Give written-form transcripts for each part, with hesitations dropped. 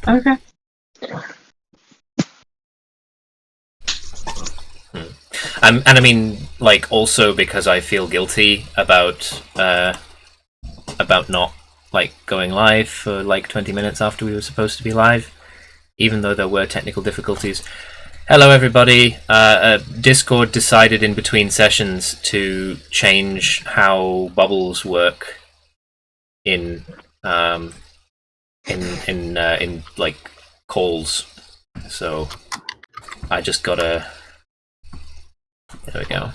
Okay. And I mean, like, also because I feel guilty about not like going live for like 20 minutes after we were supposed to be live, even though there were technical difficulties. Hello, everybody. Discord decided in between sessions to change how bubbles work in like calls. So I just gotta. There we go.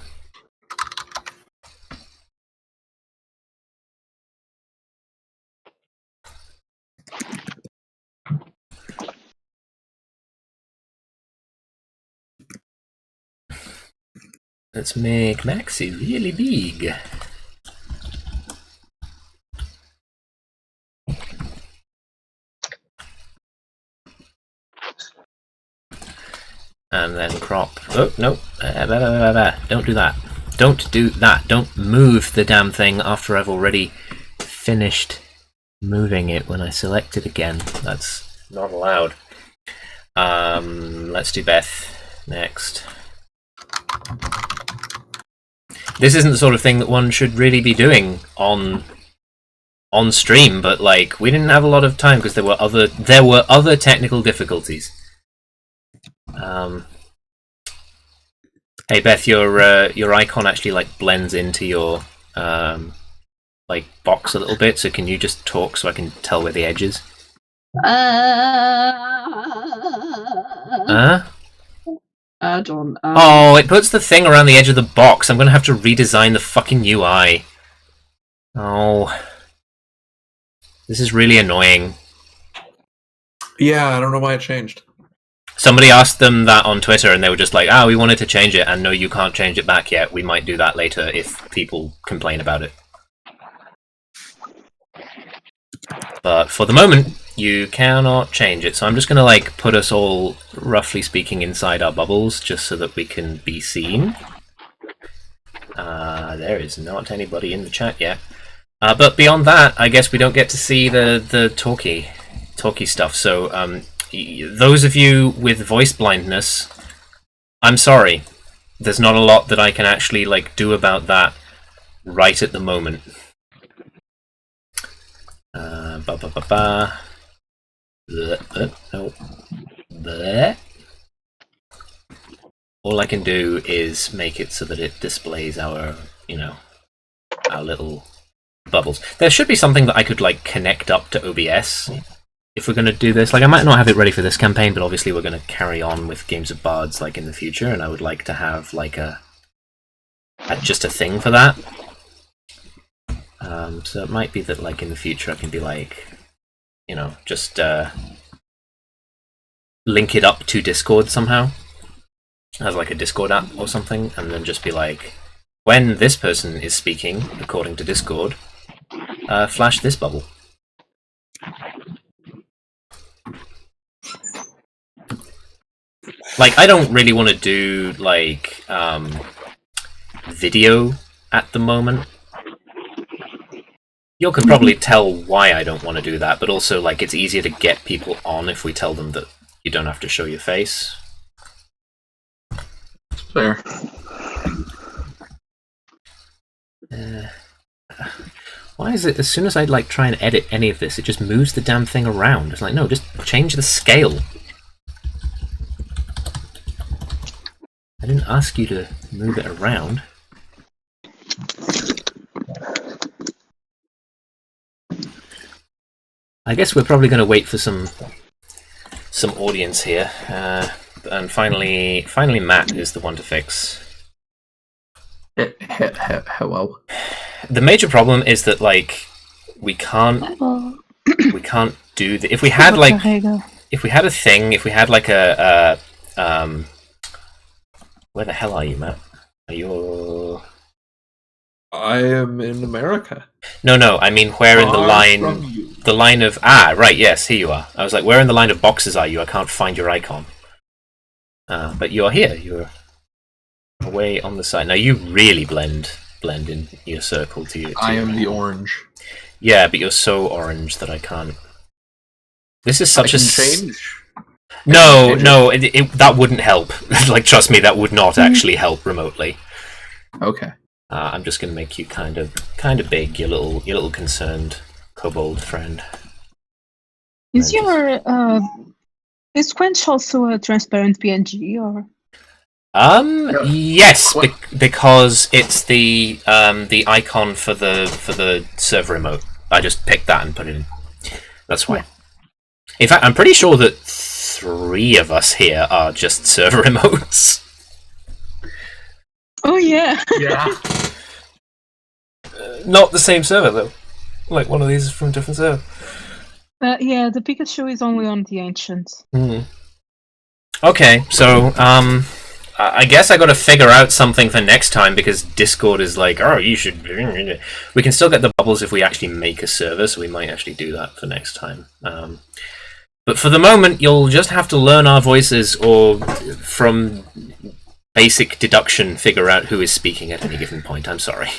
Let's make Maxi really big. And then crop. Oh, no. Don't do that. Don't do that. Don't move the damn thing after I've already finished moving it when I select it again. That's not allowed. Let's do Beth next. This isn't the sort of thing that one should really be doing on stream, but like we didn't have a lot of time because there were other technical difficulties. Hey Beth, your icon actually like blends into your like box a little bit. So can you just talk so I can tell where the edge is? I don't. Oh, it puts the thing around the edge of the box. I'm gonna have to redesign the fucking UI. Oh, this is really annoying. Yeah, I don't know why it changed. Somebody asked them that on Twitter, and they were just like, "Ah, we wanted to change it, and no, you can't change it back yet. We might do that later if people complain about it." But for the moment, you cannot change it. So I'm just going to like put us all, roughly speaking, inside our bubbles, just so that we can be seen. There is not anybody in the chat yet. But beyond that, I guess we don't get to see the talky stuff. So those of you with voice blindness, I'm sorry. There's not a lot that I can actually like do about that right at the moment. No. All I can do is make it so that it displays our, our little bubbles. There should be something that I could like connect up to OBS if we're going to do this. Like I might not have it ready for this campaign, but obviously we're going to carry on with Games of Bards like in the future, and I would like to have like just a thing for that. So it might be that like in the future I can be like, just link it up to Discord somehow as like a Discord app or something, and then just be like, when this person is speaking according to Discord, flash this bubble. Like I don't really want to do like video at the moment. You can probably tell why I don't want to do that, but also like it's easier to get people on if we tell them that you don't have to show your face. Fair. Why is it as soon as I like try and edit any of this, it just moves the damn thing around? It's like, no, just change the scale. I didn't ask you to move it around. I guess we're probably going to wait for some audience here, and finally Matt is the one to fix. Hello. The major problem is that like we can't do the if we had like if we had a thing, if we had like a where the hell are you, Matt? Are you? I am in America. No, I mean where in the line of right, yes, here you are. I was like, where in the line of boxes are you? I can't find your icon. But you're here. You're away on the side. Now you really blend in your circle to you. I am the orange. Yeah, but you're so orange that I can't This is such a change. No, that wouldn't help. Like, trust me, that would not actually help remotely. Okay. I'm just going to make you kind of big, your little concerned kobold friend. Is your is Quench also a transparent PNG or? Yes, because it's the icon for the server remote. I just picked that and put it in. That's why. Yeah. In fact, I'm pretty sure that 3 of us here are just server remotes. Oh yeah. Yeah. Not the same server though. Like one of these is from a different server. Yeah, the Pikachu is only on the Ancients. Okay, so I guess I got to figure out something for next time because Discord is like, oh, you should. We can still get the bubbles if we actually make a server, so we might actually do that for next time. But for the moment, you'll just have to learn our voices, or from basic deduction, figure out who is speaking at any given point. I'm sorry.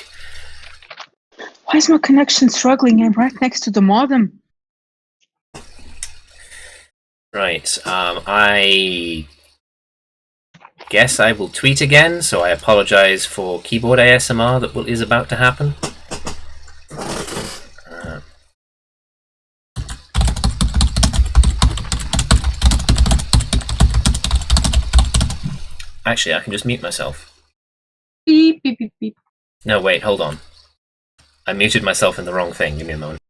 Why is my connection struggling? I'm right next to the modem. Right. I guess I will tweet again, so I apologize for keyboard ASMR that is about to happen. Actually, I can just mute myself. Beep, beep, beep, beep. No, wait, hold on. I muted myself in the wrong thing. Give me a moment.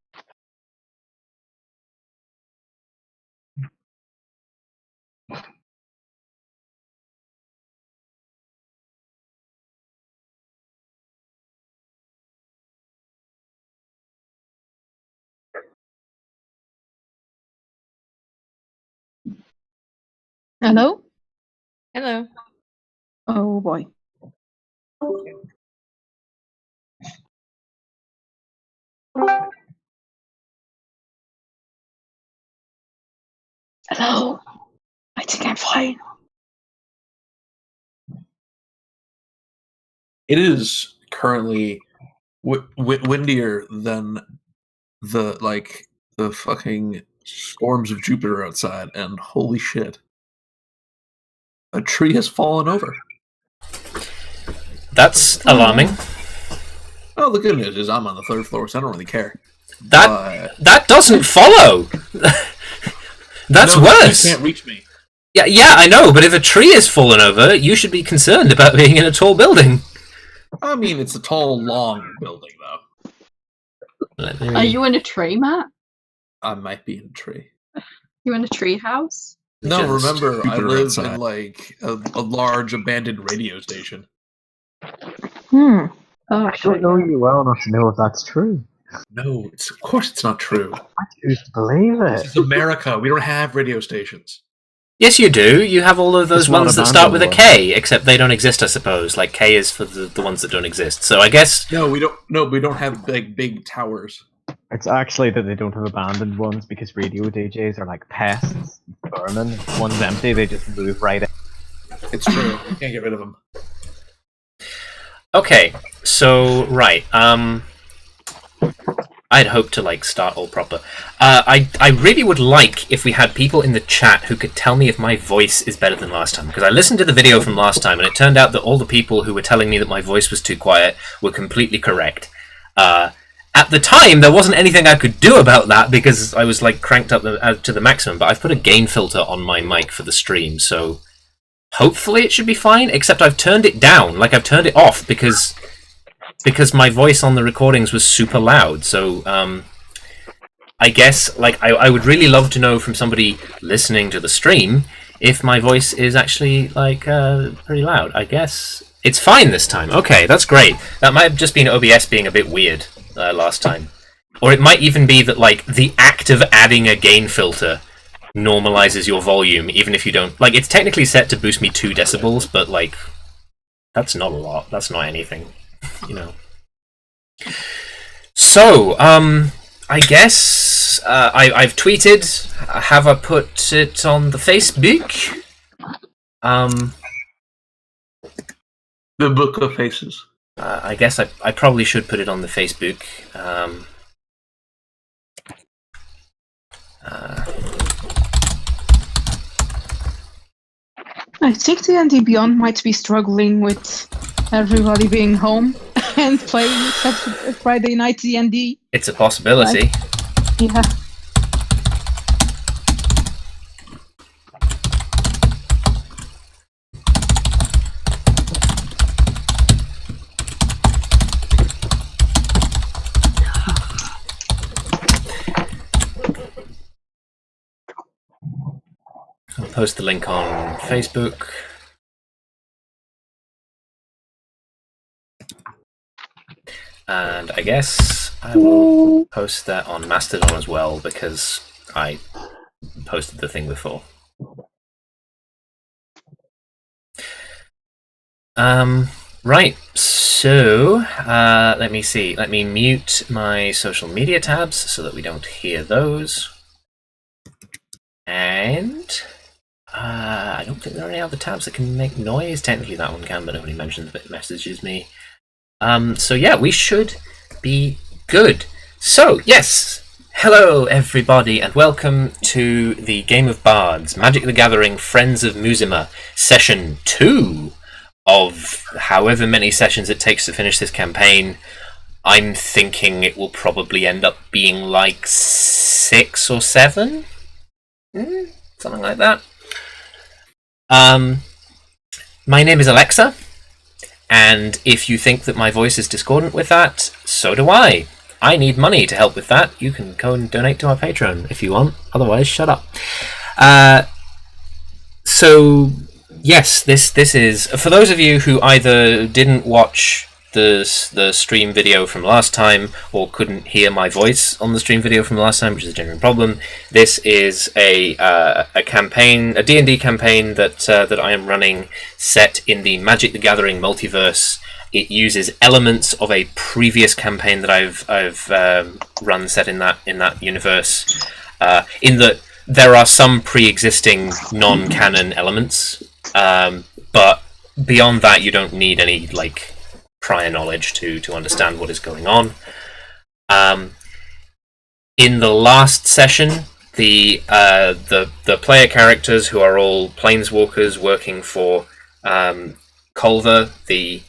Hello? Hello. Oh boy. Hello? I think I'm fine. It is currently windier than the fucking storms of Jupiter outside, and holy shit, a tree has fallen over. That's alarming. Well, the good news is I'm on the 3rd floor, so I don't really care. That doesn't follow. That's worse. You can't reach me. Yeah, I know, but if a tree is fallen over, you should be concerned about being in a tall building. I mean, it's a tall, long building, though. Are you in a tree, Matt? I might be in a tree. You in a tree house? No, Just remember, I live outside. in, like, a large abandoned radio station. Oh, I don't know you well enough to know if that's true. No, of course it's not true. I choose to believe This it. is America. We don't have radio stations. Yes, you do. You have all of those It's not ones that abandoned start with a one. K, except they don't exist, I suppose. Like, K is for the ones that don't exist. So I guess... No, we don't. No, we don't have big towers. It's actually that they don't have abandoned ones because radio DJs are like pests, vermin. If one's empty, they just move right in. It's true. You can't get rid of them. Okay, so, right. I'd hoped to, like, start all proper. I really would like if we had people in the chat who could tell me if my voice is better than last time. Because I listened to the video from last time, and it turned out that all the people who were telling me that my voice was too quiet were completely correct. At the time, there wasn't anything I could do about that because I was, like, cranked up to the maximum. But I've put a gain filter on my mic for the stream, so hopefully it should be fine. Except I've turned it down. Like, I've turned it off because my voice on the recordings was super loud. So, I guess, like, I would really love to know from somebody listening to the stream if my voice is actually, like, pretty loud. I guess it's fine this time. Okay, that's great. That might have just been OBS being a bit weird last time. Or it might even be that, like, the act of adding a gain filter normalizes your volume, even if you don't... Like, it's technically set to boost me 2 decibels, but, like, that's not a lot. That's not anything, you know. So, I guess I've tweeted. Have I put it on the Facebook? The Book of Faces. I guess I probably should put it on the Facebook. I think D&D Beyond might be struggling with everybody being home and playing Friday night D&D. It's a possibility. Yeah. I'll post the link on Facebook. And I guess I will post that on Mastodon as well, because I posted the thing before. Right, so let me see. Let me mute my social media tabs so that we don't hear those. And I don't think there are any other tabs that can make noise. Technically that one can, but nobody mentions it, messages me. So yeah, we should be good. So yes, hello everybody, and welcome to the game of Bards, Magic the Gathering, Friends of Muzema, Session 2 of however many sessions it takes to finish this campaign. I'm thinking it will probably end up being like 6 or 7? Something like that. My name is Alexa, and if you think that my voice is discordant with that, so do I. I need money to help with that. You can go and donate to our Patreon if you want. Otherwise, shut up. So, yes, this is... For those of you who either didn't watch the stream video from last time or couldn't hear my voice on the stream video from last time, which is a genuine problem, this is a campaign, a D&D campaign that I am running set in the Magic the Gathering multiverse. It uses elements of a previous campaign that I've run set in that universe. In that there are some pre-existing non-canon elements, but beyond that, you don't need any like prior knowledge to understand what is going on. In the last session, the player characters, who are all planeswalkers working for Culver, the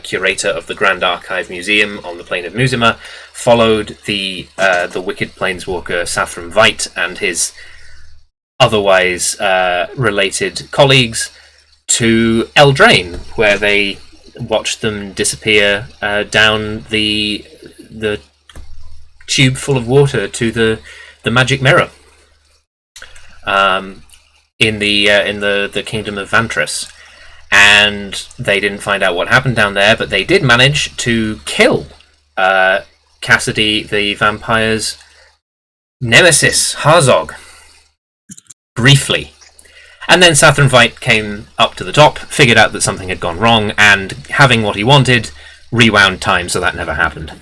curator of the Grand Archive Museum on the plane of Muzema, followed the wicked planeswalker Sathram Vight and his otherwise related colleagues to Eldraine, where they watched them disappear down the tube full of water to the magic mirror in the kingdom of Vantress. And they didn't find out what happened down there, but they did manage to kill Cassidy, the vampire's nemesis, Harzog, briefly. And then Sathram Vight came up to the top, figured out that something had gone wrong, and having what he wanted, rewound time so that never happened.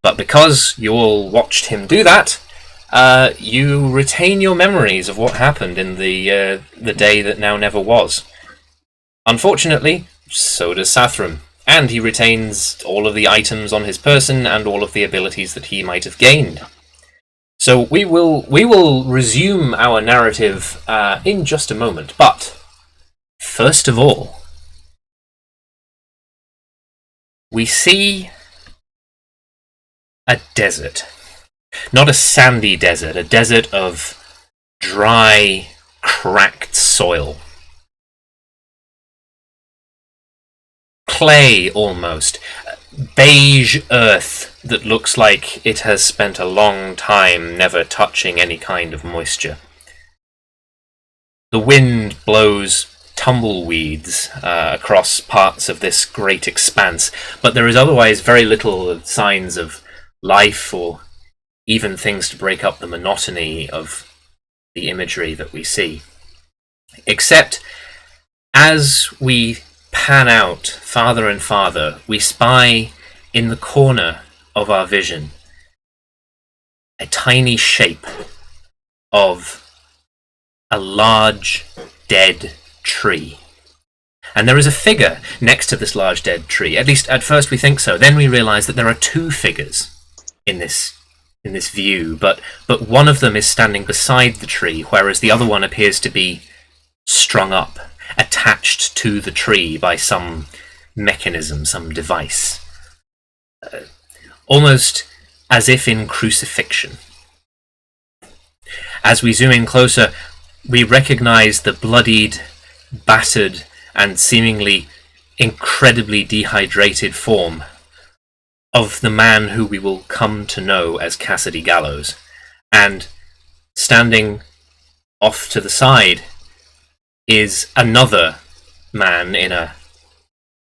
But because you all watched him do that, you retain your memories of what happened in the day that now never was. Unfortunately, so does Sathram, and he retains all of the items on his person and all of the abilities that he might have gained. So we will resume our narrative in just a moment, but first of all, we see a desert. Not a sandy desert, a desert of dry, cracked soil. Clay, almost. Beige earth that looks like it has spent a long time never touching any kind of moisture. The wind blows tumbleweeds across parts of this great expanse, but there is otherwise very little signs of life or even things to break up the monotony of the imagery that we see. Except as we pan out farther and farther, we spy in the corner of our vision a tiny shape of a large dead tree. And there is a figure next to this large dead tree. At least at first we think so. Then we realize that there are two figures in this view, but one of them is standing beside the tree, whereas the other one appears to be strung up, attached to the tree by some mechanism, some device. Almost as if in crucifixion. As we zoom in closer, we recognize the bloodied, battered, and seemingly incredibly dehydrated form of the man who we will come to know as Cassidy Gallows. And standing off to the side is another man in a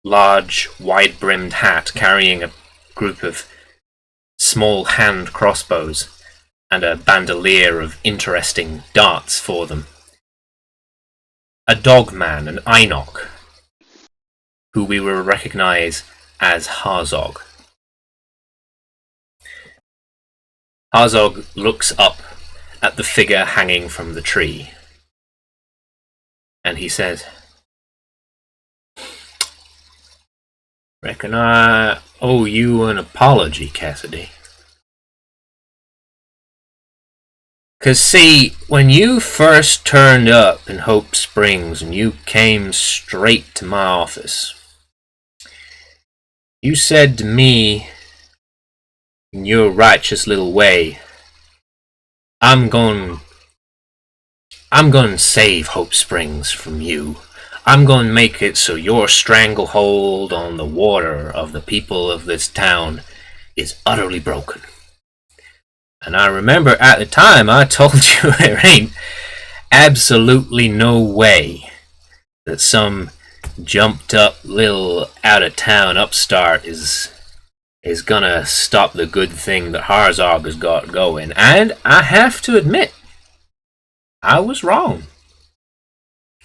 large, wide-brimmed hat carrying a group of small hand crossbows and a bandolier of interesting darts for them. A dog man, an Einok, who we will recognize as Harzog. Harzog looks up at the figure hanging from the tree, and he says, "Reckon I owe you an apology, Cassidy. 'Cause see, when you first turned up in Hope Springs and you came straight to my office, you said to me, in your righteous little way, I'm going to save Hope Springs from you. I'm going to make it so your stranglehold on the water of the people of this town is utterly broken. And I remember at the time I told you there ain't absolutely no way that some jumped up little out-of-town upstart is gonna stop the good thing that Harzog has got going. And I have to admit, I was wrong.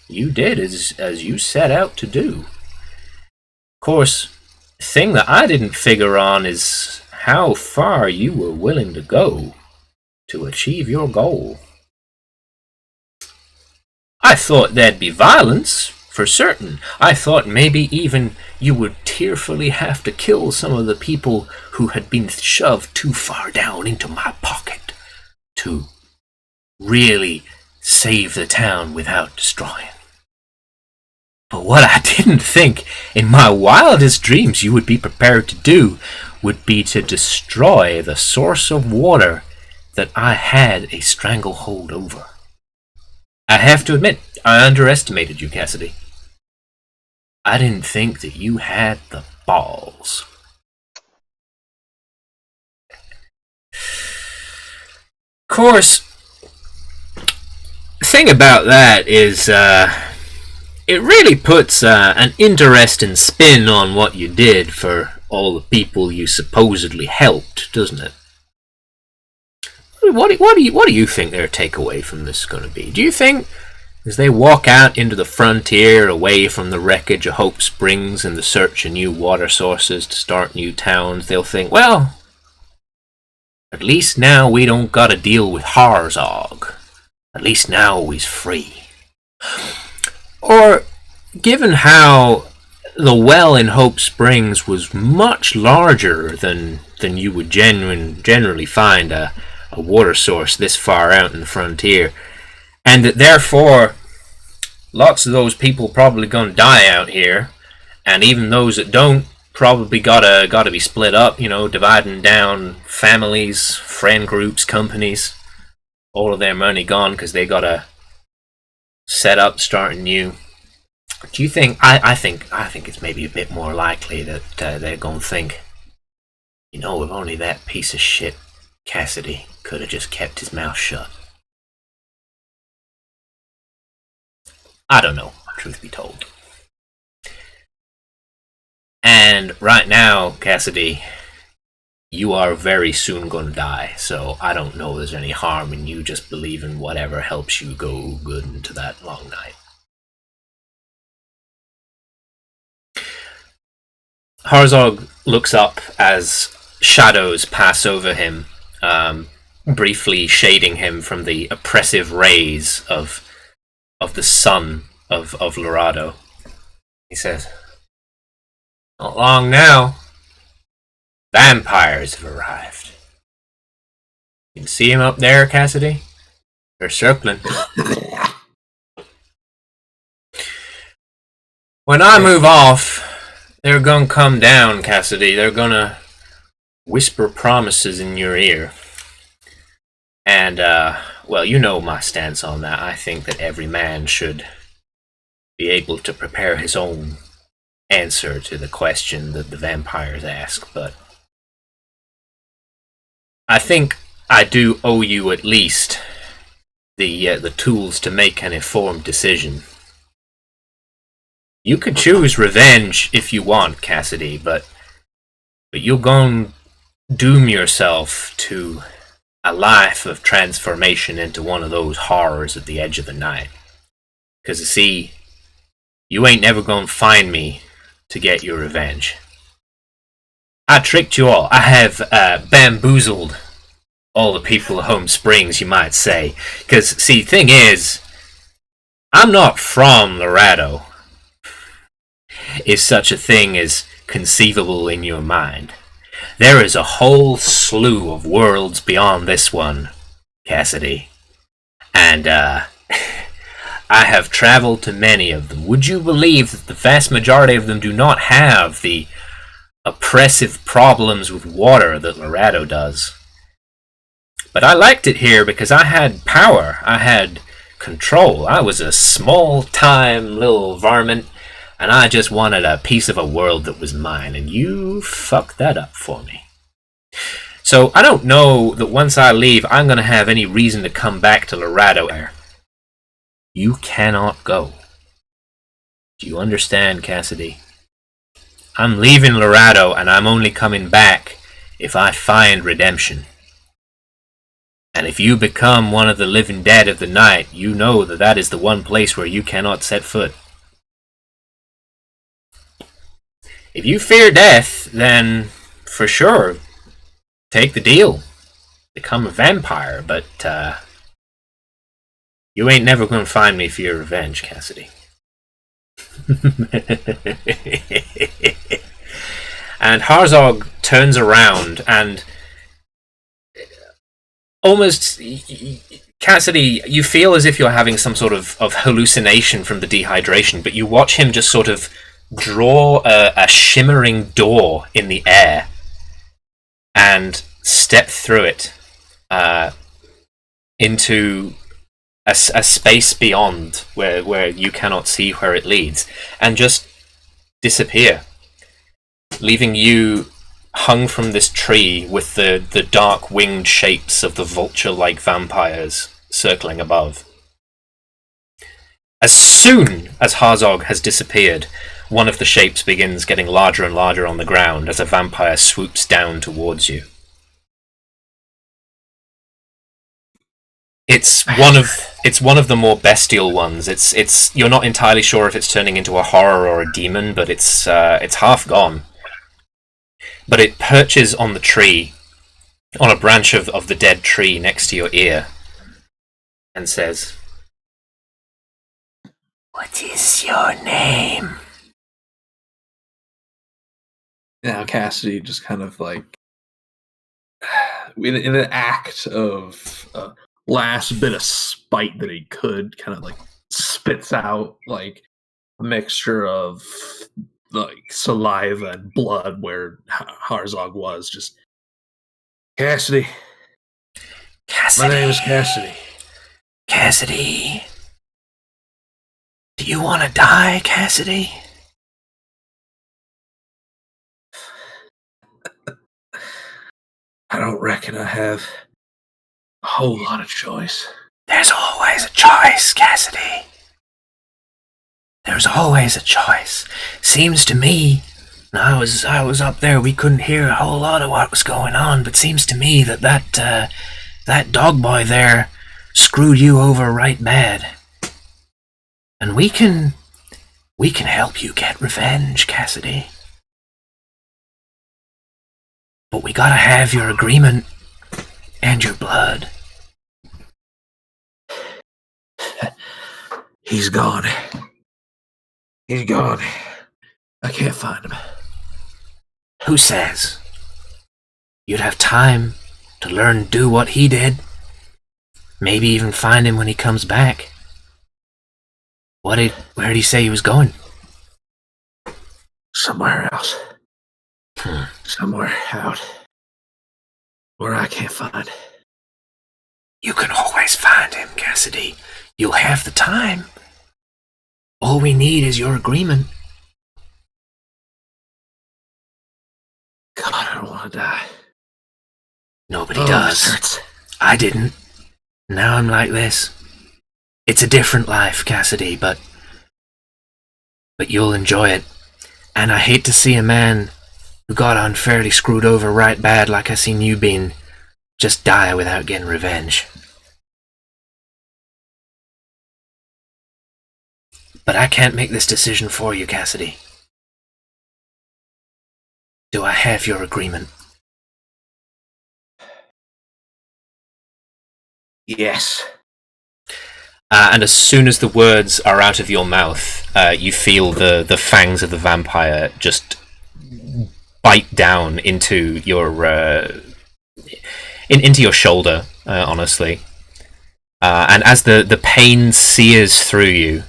You did as you set out to do. Of course, the thing that I didn't figure on is how far you were willing to go to achieve your goal. I thought there'd be violence, for certain. I thought maybe even you would tearfully have to kill some of the people who had been shoved too far down into my pocket to really save the town without destroying. But what I didn't think in my wildest dreams you would be prepared to do would be to destroy the source of water that I had a stranglehold over. I have to admit, I underestimated you, Cassidy. I didn't think that you had the balls. Of course, the thing about that is, it really puts an interesting spin on what you did for all the people you supposedly helped, doesn't it? What do you think their takeaway from this is going to be? Do you think, as they walk out into the frontier, away from the wreckage of Hope Springs in the search of new water sources to start new towns, they'll think, well, at least now we don't got to deal with Harzog. At least now we's free. Or, given how the well in Hope Springs was much larger than you would generally find a water source this far out in the frontier, and that therefore lots of those people probably gonna die out here, and even those that don't probably gotta be split up, dividing down families, friend groups, companies, all of their money gone because they gotta set up, starting new. Do you think? I think it's maybe a bit more likely that they're gonna think, if only that piece of shit Cassidy could have just kept his mouth shut. I don't know, truth be told. And right now, Cassidy, you are very soon going to die, so I don't know there's any harm in you just believing whatever helps you go good into that long night. Harzog looks up as shadows pass over him, briefly shading him from the oppressive rays of the sun of Lorado. He says, "Not long now. Vampires have arrived. You can see him up there, Cassidy? They're circling." When I move off, they're gonna come down, Cassidy. They're gonna whisper promises in your ear. And, well, you know my stance on that. I think that every man should be able to prepare his own answer to the question that the vampires ask, but I think I do owe you at least the tools to make an informed decision. You could choose revenge if you want, Cassidy, but you're going to doom yourself to a life of transformation into one of those horrors at the edge of the night. Because, you see, you ain't never going to find me to get your revenge. I tricked you all. I have bamboozled all the people of Home Springs, you might say. Because, see, thing is, I'm not from Lorado, if such a thing is conceivable in your mind. There is a whole slew of worlds beyond this one, Cassidy. And, I have traveled to many of them. Would you believe that the vast majority of them do not have the oppressive problems with water that Lorado does? But I liked it here because I had power. I had control. I was a small-time little varmint, and I just wanted a piece of a world that was mine, and you fucked that up for me. So I don't know that once I leave, I'm going to have any reason to come back to Lorado. You cannot go. Do you understand, Cassidy? I'm leaving Lorado, and I'm only coming back if I find redemption. And if you become one of the living dead of the night, you know that that is the one place where you cannot set foot. If you fear death, then for sure, take the deal. Become a vampire, but you ain't never gonna find me for your revenge, Cassidy. And Harzog turns around and almost, Cassidy, you feel as if you're having some sort of hallucination from the dehydration, but you watch him just sort of draw a shimmering door in the air and step through it into a space beyond where you cannot see where it leads, and just disappear, leaving you hung from this tree with the dark winged shapes of the vulture-like vampires circling above. As soon as Harzog has disappeared, one of the shapes begins getting larger and larger on the ground as a vampire swoops down towards you. It's one of the more bestial ones. It's you're not entirely sure if it's turning into a horror or a demon, but it's half gone. But it perches on the tree, on a branch of the dead tree next to your ear, and says, "What is your name?" Now Cassidy just kind of like, in an act of last bit of spite that he could, kind of like spits out like a mixture of like saliva and blood where Harzog was. Just, Cassidy. Cassidy. My name is Cassidy. Cassidy. Do you want to die, Cassidy? I don't reckon I have a whole lot of choice. There's always a choice, Cassidy. There's always a choice. Seems to me, I was up there, we couldn't hear a whole lot of what was going on, but seems to me that dog boy there screwed you over right bad. And we can help you get revenge, Cassidy. But we gotta have your agreement and your blood. He's gone. He's gone. I can't find him. Who says? You'd have time to learn to do what he did. Maybe even find him when he comes back. Where'd he say he was going? somewhere else. Somewhere out. Where I can't find. You can always find him, Cassidy. You'll have the time. All we need is your agreement. God, I don't want to die. Nobody does. This hurts. I didn't. Now I'm like this. It's a different life, Cassidy, but you'll enjoy it. And I hate to see a man who got unfairly screwed over right bad like I seen you been just die without getting revenge. But I can't make this decision for you, Cassidy. Do I have your agreement? Yes. And as soon as the words are out of your mouth, you feel the fangs of the vampire just bite down into your into your shoulder, honestly. And as the pain sears through you,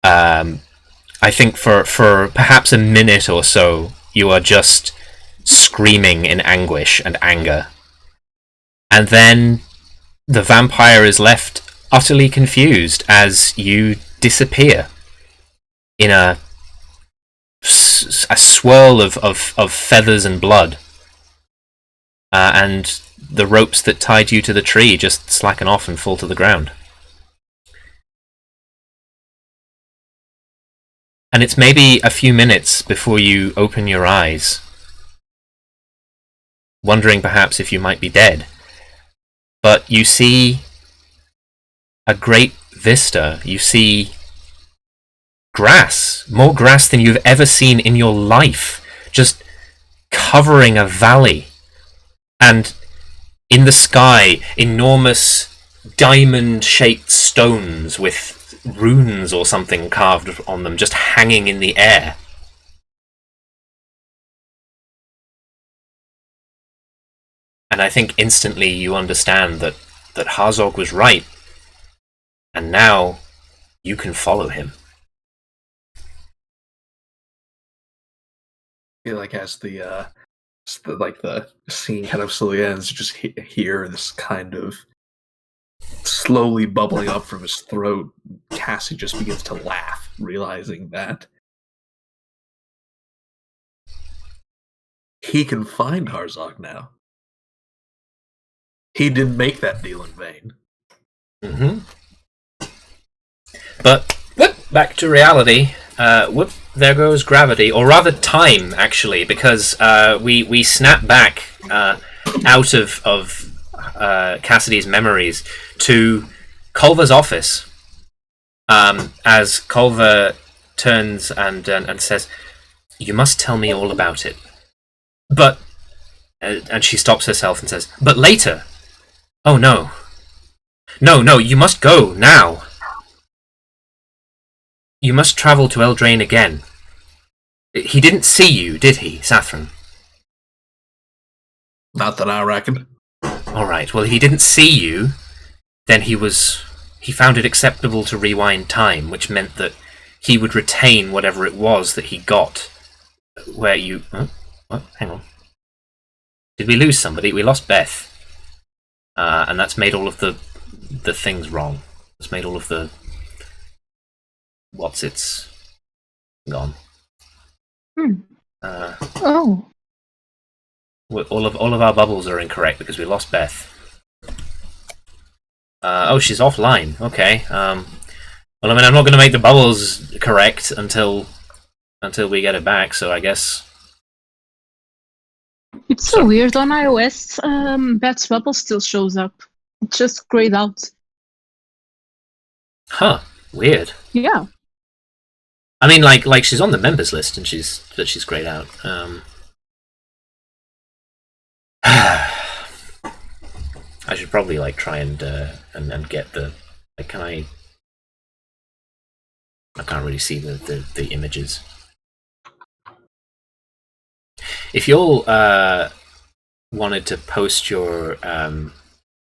I think for perhaps a minute or so, you are just screaming in anguish and anger. And then the vampire is left utterly confused as you disappear in a swirl of feathers and blood. And the ropes that tied you to the tree just slacken off and fall to the ground. And it's maybe a few minutes before you open your eyes, wondering perhaps if you might be dead. But you see a great vista. You see grass, more grass than you've ever seen in your life, just covering a valley. And in the sky, enormous diamond-shaped stones with runes or something carved on them, just hanging in the air. And I think instantly you understand that Harzog was right, and now you can follow him. I feel like as the scene kind of slowly ends, you just hear this kind of slowly bubbling up from his throat. Cassie just begins to laugh, realizing that he can find Harzog now. He didn't make that deal in vain. Mm-hmm. But whoop, back to reality. Whoop, there goes gravity, or rather time, actually, because we snap back out of Cassidy's memories to Culver's office. As Culver turns and says, "You must tell me all about it." But and she stops herself and says, "But later." "Oh no. No, you must go, now. You must travel to Eldraine again. He didn't see you, did he, Sathram?" Not that I reckon. Alright, well, he didn't see you. Then he found it acceptable to rewind time, which meant that he would retain whatever it was that he got. Where you... Huh? What? Hang on. Did we lose somebody? We lost Beth. And that's made all of the things wrong. It's made all of the... What's-its gone. Oh. All of our bubbles are incorrect because we lost Beth. Oh, she's offline. Okay. Well, I mean, I'm not going to make the bubbles correct until we get it back. So I guess It's so weird on iOS. Beth's bubble still shows up. It's just grayed out. Huh? Weird. Yeah. I mean, like she's on the members list and she's grayed out. I should probably try and get the can I can't really see the images. If y'all wanted to post your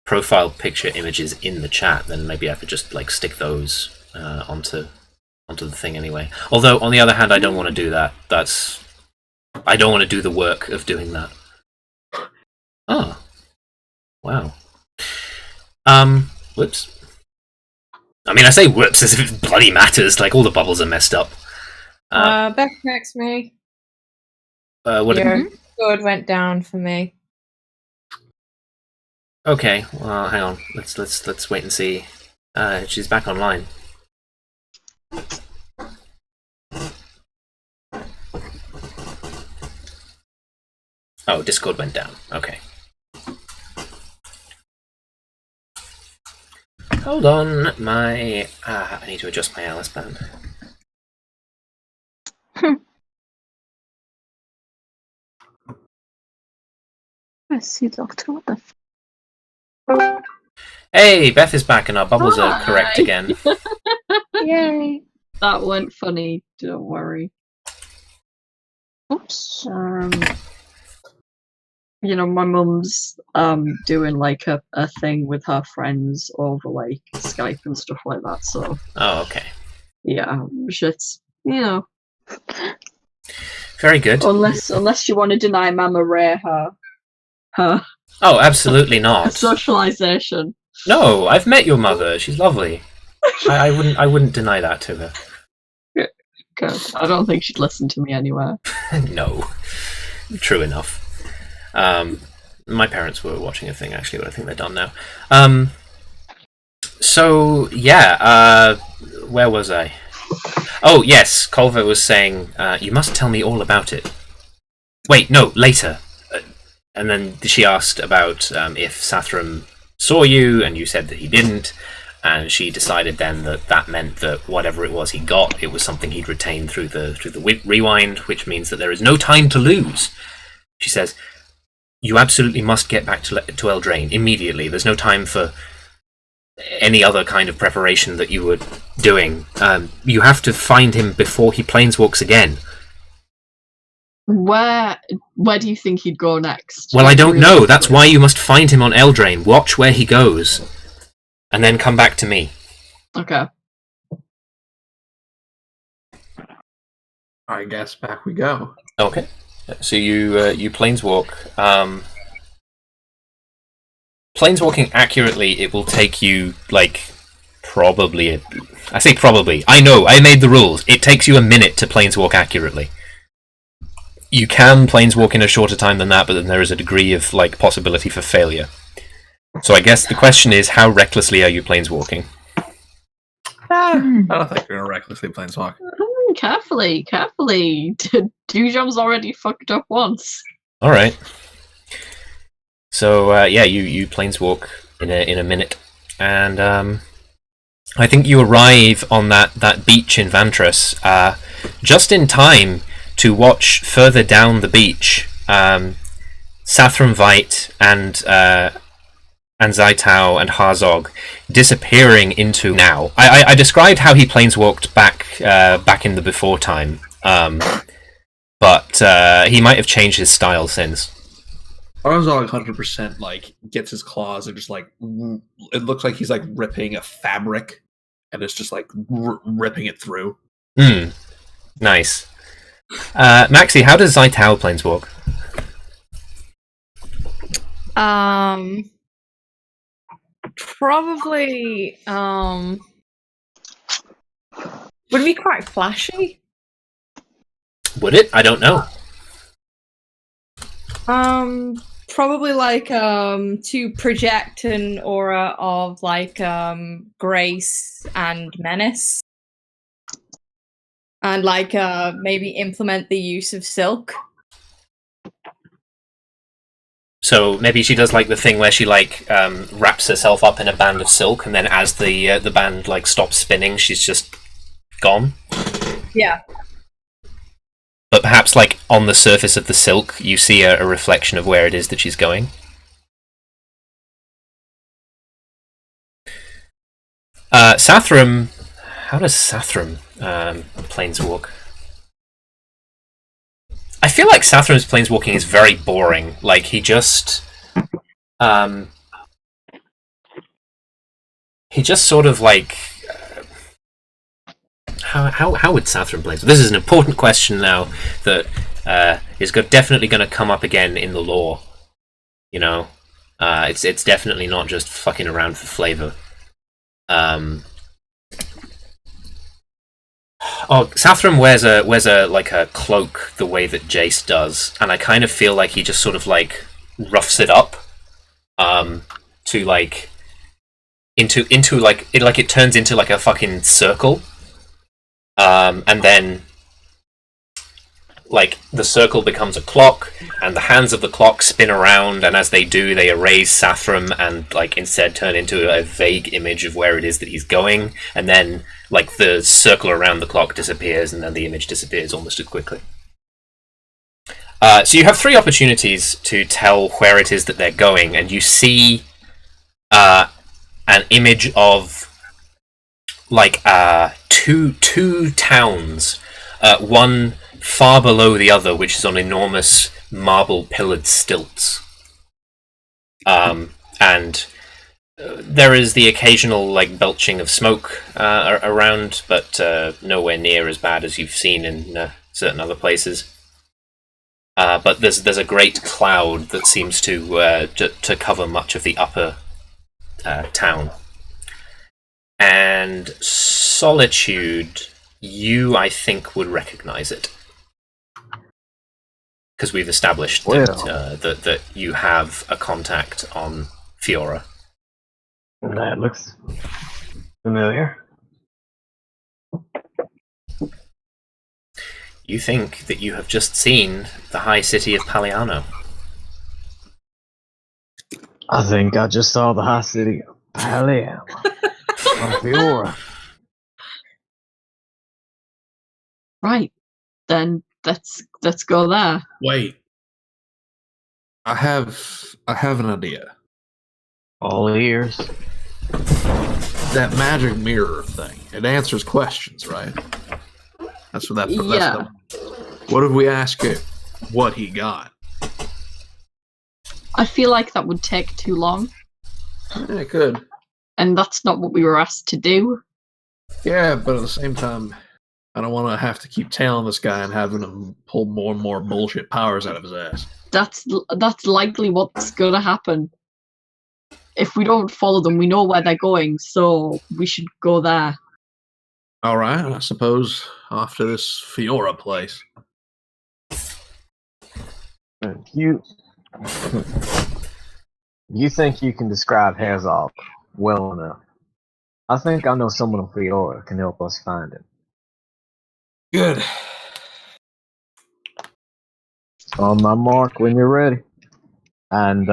profile picture images in the chat, then maybe I could just stick those onto onto the thing anyway. Although, on the other hand, I don't want to do that. I don't want to do the work of doing that. Oh. Wow. Whoops. I mean, I say whoops as if it bloody matters, like all the bubbles are messed up. Back next me. What Your sword went down for me. Okay, well, hang on. Let's wait and see. She's back online. Oh, Discord went down. Okay. Hold on, I need to adjust my Alice band. I see, Doctor. What the Hey, Beth is back and our bubbles are correct again. Yay! That went funny, don't worry. Oops. You know, my mum's doing like a thing with her friends over like Skype and stuff like that, so Oh, okay. yeah, just Very good. unless you want to deny Mama Ray her Oh, absolutely not. socialization. No, I've met your mother. She's lovely. I wouldn't deny that to her. Good. I don't think she'd listen to me anyway. No. True enough. My parents were watching a thing actually, but I think they're done now. So yeah, where was I? Oh yes, Culver was saying you must tell me all about it. Wait, no, later. And then she asked about if Sathram saw you, and you said that he didn't. And she decided then that meant that whatever it was he got, it was something he'd retained through the rewind, which means that there is no time to lose. She says, you absolutely must get back to Eldraine immediately. There's no time for any other kind of preparation that you were doing. You have to find him before he planeswalks again. Where do you think he'd go next? Well, I don't know. That's why you must find him on Eldraine. Watch where he goes. And then come back to me. Okay. I guess back we go. Okay. So you planeswalk. Planeswalking accurately, it will take you like probably. I say probably. I know. I made the rules. It takes you a minute to planeswalk accurately. You can planeswalk in a shorter time than that, but then there is a degree of like possibility for failure. So I guess the question is, how recklessly are you planeswalking? I don't think we're gonna recklessly planeswalk. Carefully. Dujom's already fucked up once. All right. So yeah, you planeswalk in a minute, and I think you arrive on that beach in Vantras just in time to watch further down the beach Sathram Vight and Zai Tao and Harzog disappearing into now. I described how he planeswalked back in the before time, but he might have changed his style since. Harzog 100% like gets his claws and just like it looks like he's like ripping a fabric, and it's just like ripping it through. Nice. Maxi, how does Zai Tao planeswalk? Probably would it be quite flashy? Would it? I don't know. Probably like to project an aura of like grace and menace, and like maybe implement the use of silk. So maybe she does like the thing where she like wraps herself up in a band of silk, and then as the band like stops spinning, she's just gone. Yeah. But perhaps like on the surface of the silk, you see a reflection of where it is that she's going. Sathram, how does Sathram planeswalk? I feel like Sathram's planeswalking is very boring. Like he just sort of like how would Sathram play? So this is an important question now that is definitely going to come up again in the lore. You know, it's definitely not just fucking around for flavor. Sathram wears a like a cloak the way that Jace does, and I kind of feel like he just sort of like roughs it up, to like into like it turns into like a fucking circle, and then like the circle becomes a clock, and the hands of the clock spin around, and as they do, they erase Sathram and like instead turn into a vague image of where it is that he's going, and then like the circle around the clock disappears, and then the image disappears almost as quickly. So you have 3 opportunities to tell where it is that they're going, and you see an image of like two towns, one far below the other, which is on enormous marble pillared stilts, and there is the occasional like belching of smoke around, but nowhere near as bad as you've seen in certain other places. But there's a great cloud that seems to cover much of the upper town. And Solitude, you I think would recognize it, because we've established that you have a contact on Fiora. That looks familiar. You think that you have just seen the high city of Paliano. I think I just saw the high city of Paliano. On Fiora. Right, then let's go there. Wait. I have an idea. All ears. That magic mirror thing. It answers questions, right? That's what Yeah. What if we ask it what he got? I feel like that would take too long, Yeah, it could. and that's not what we were asked to do. Yeah, but at the same time, I don't want to have to keep tailing this guy and having him pull more and more bullshit powers out of his ass. That's likely what's gonna happen. If we don't follow them, we know where they're going, so we should go there. All right, I suppose off to this Fiora place. You think you can describe Harzog well enough? I think I know someone on Fiora can help us find him. Good. On my mark, when you're ready. And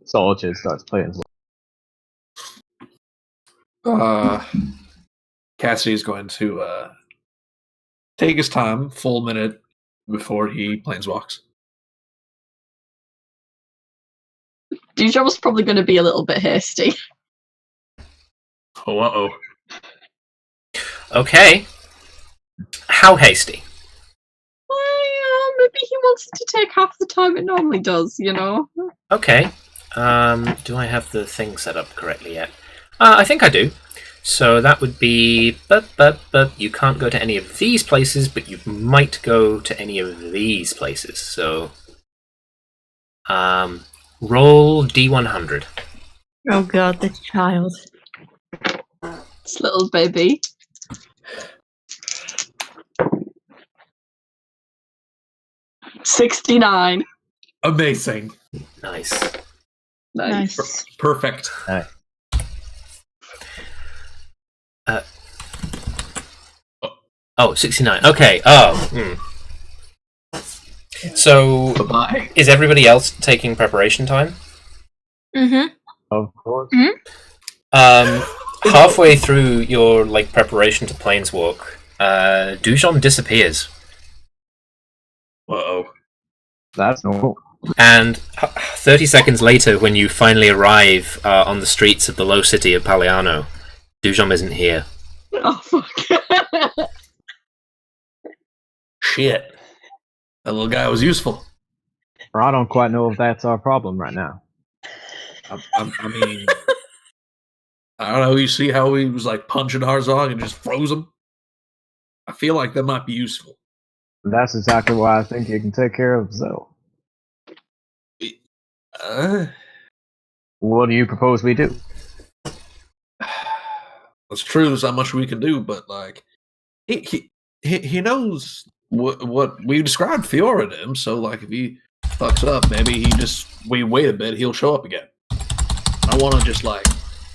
Solitude starts playing. Cassidy's going to take his time, full minute before he planeswalks. Dujom's probably going to be a little bit hasty. Oh, uh-oh. Okay. How hasty? Maybe he wants it to take half the time it normally does, you know? Okay. Do I have the thing set up correctly yet? I think I do. So that would be... But you can't go to any of these places, but you might go to any of these places. So... roll D100. Oh god, the child. This little baby. $69. Amazing. Nice. Nice. Perfect. Oh, 69. Okay. Oh. So, Bye-bye. is everybody else taking preparation time? Mm-hmm. Of course. Halfway through your like preparation to planeswalk, Dujom disappears, Uh-oh. That's normal. and 30 seconds later, when you finally arrive on the streets of the low city of Paliano, Dujom isn't here. Oh, fuck. Shit. That little guy was useful. Or I don't quite know if that's our problem right now. I mean... I don't know, you see how he was like punching Harzog and just froze him? I feel like that might be useful. That's exactly why I think you can take care of Zoe. What do you propose we do? It's true. There's not much we can do, but like, he knows what we described Fiora to him. So like, if he fucks up, maybe we wait a bit, he'll show up again. I don't want to just like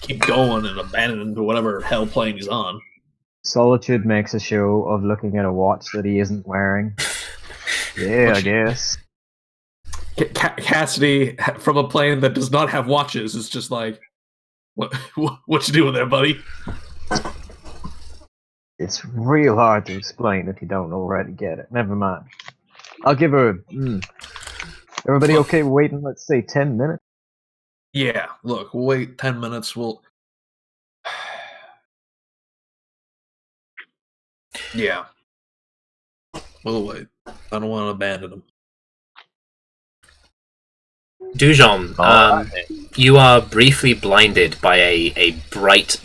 keep going and abandon him to whatever hell plane he's on. Solitude makes a show of looking at a watch that he isn't wearing. Yeah, I guess. Cassidy from a plane that does not have watches is just like, what you doing there, buddy? It's real hard to explain if you don't know where to get it. Never mind. I'll give her. Everybody okay waiting? Let's say 10 minutes. Yeah. Look, we'll wait 10 minutes. Yeah. We'll wait. I don't want to abandon him. Dujom, you are briefly blinded by a bright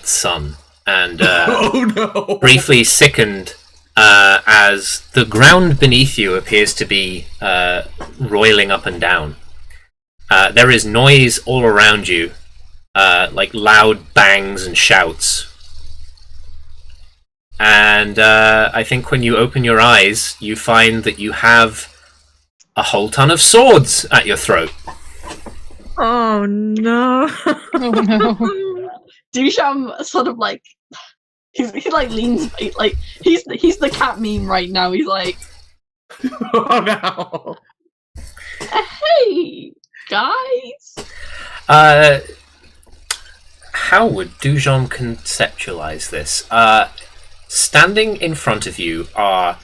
sun, and oh no! briefly sickened as the ground beneath you appears to be roiling up and down. There is noise all around you, like loud bangs and shouts. And I think when you open your eyes, you find that you have a whole ton of swords at your throat. Oh no! Oh no! Dujom sort of like he like leans like he's the cat meme right now. He's like, oh no! Hey guys. How would Dujom conceptualize this? Standing in front of you are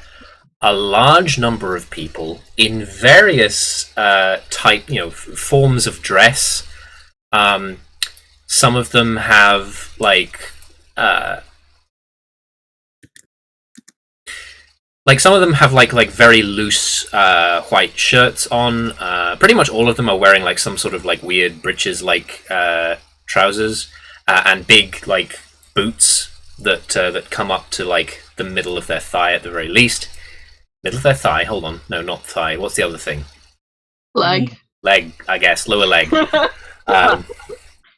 a large number of people in various forms of dress. Some of them have very loose white shirts on. Pretty much all of them are wearing like some sort of like weird breeches like trousers and big like boots that come up to like the middle of their thigh at the very least. Middle of their thigh? Hold on. No, not thigh. What's the other thing? Leg. Leg, I guess. Lower leg.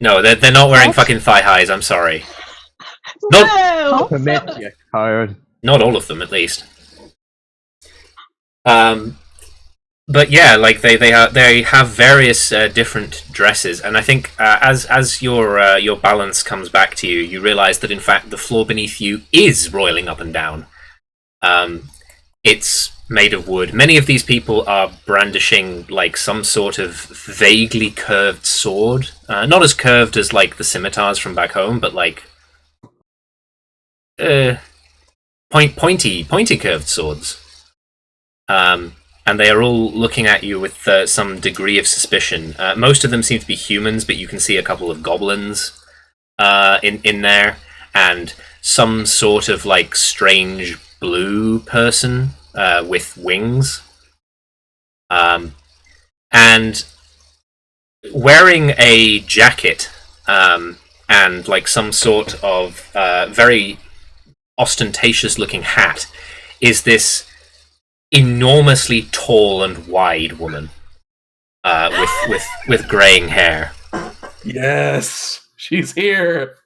No, they're not wearing fucking thigh highs. I'm sorry. No! Commit, you coward. Not all of them, at least. But yeah, like they have various different dresses, and I think as your balance comes back to you, you realize that in fact the floor beneath you is roiling up and down. It's made of wood. Many of these people are brandishing like some sort of vaguely curved sword, not as curved as like the scimitars from back home, but like pointy curved swords. And they are all looking at you with some degree of suspicion. Most of them seem to be humans, but you can see a couple of goblins in there, and some sort of like strange blue person with wings. And wearing a jacket and like some sort of very ostentatious looking hat is this enormously tall and wide woman with graying hair. Yes, she's here.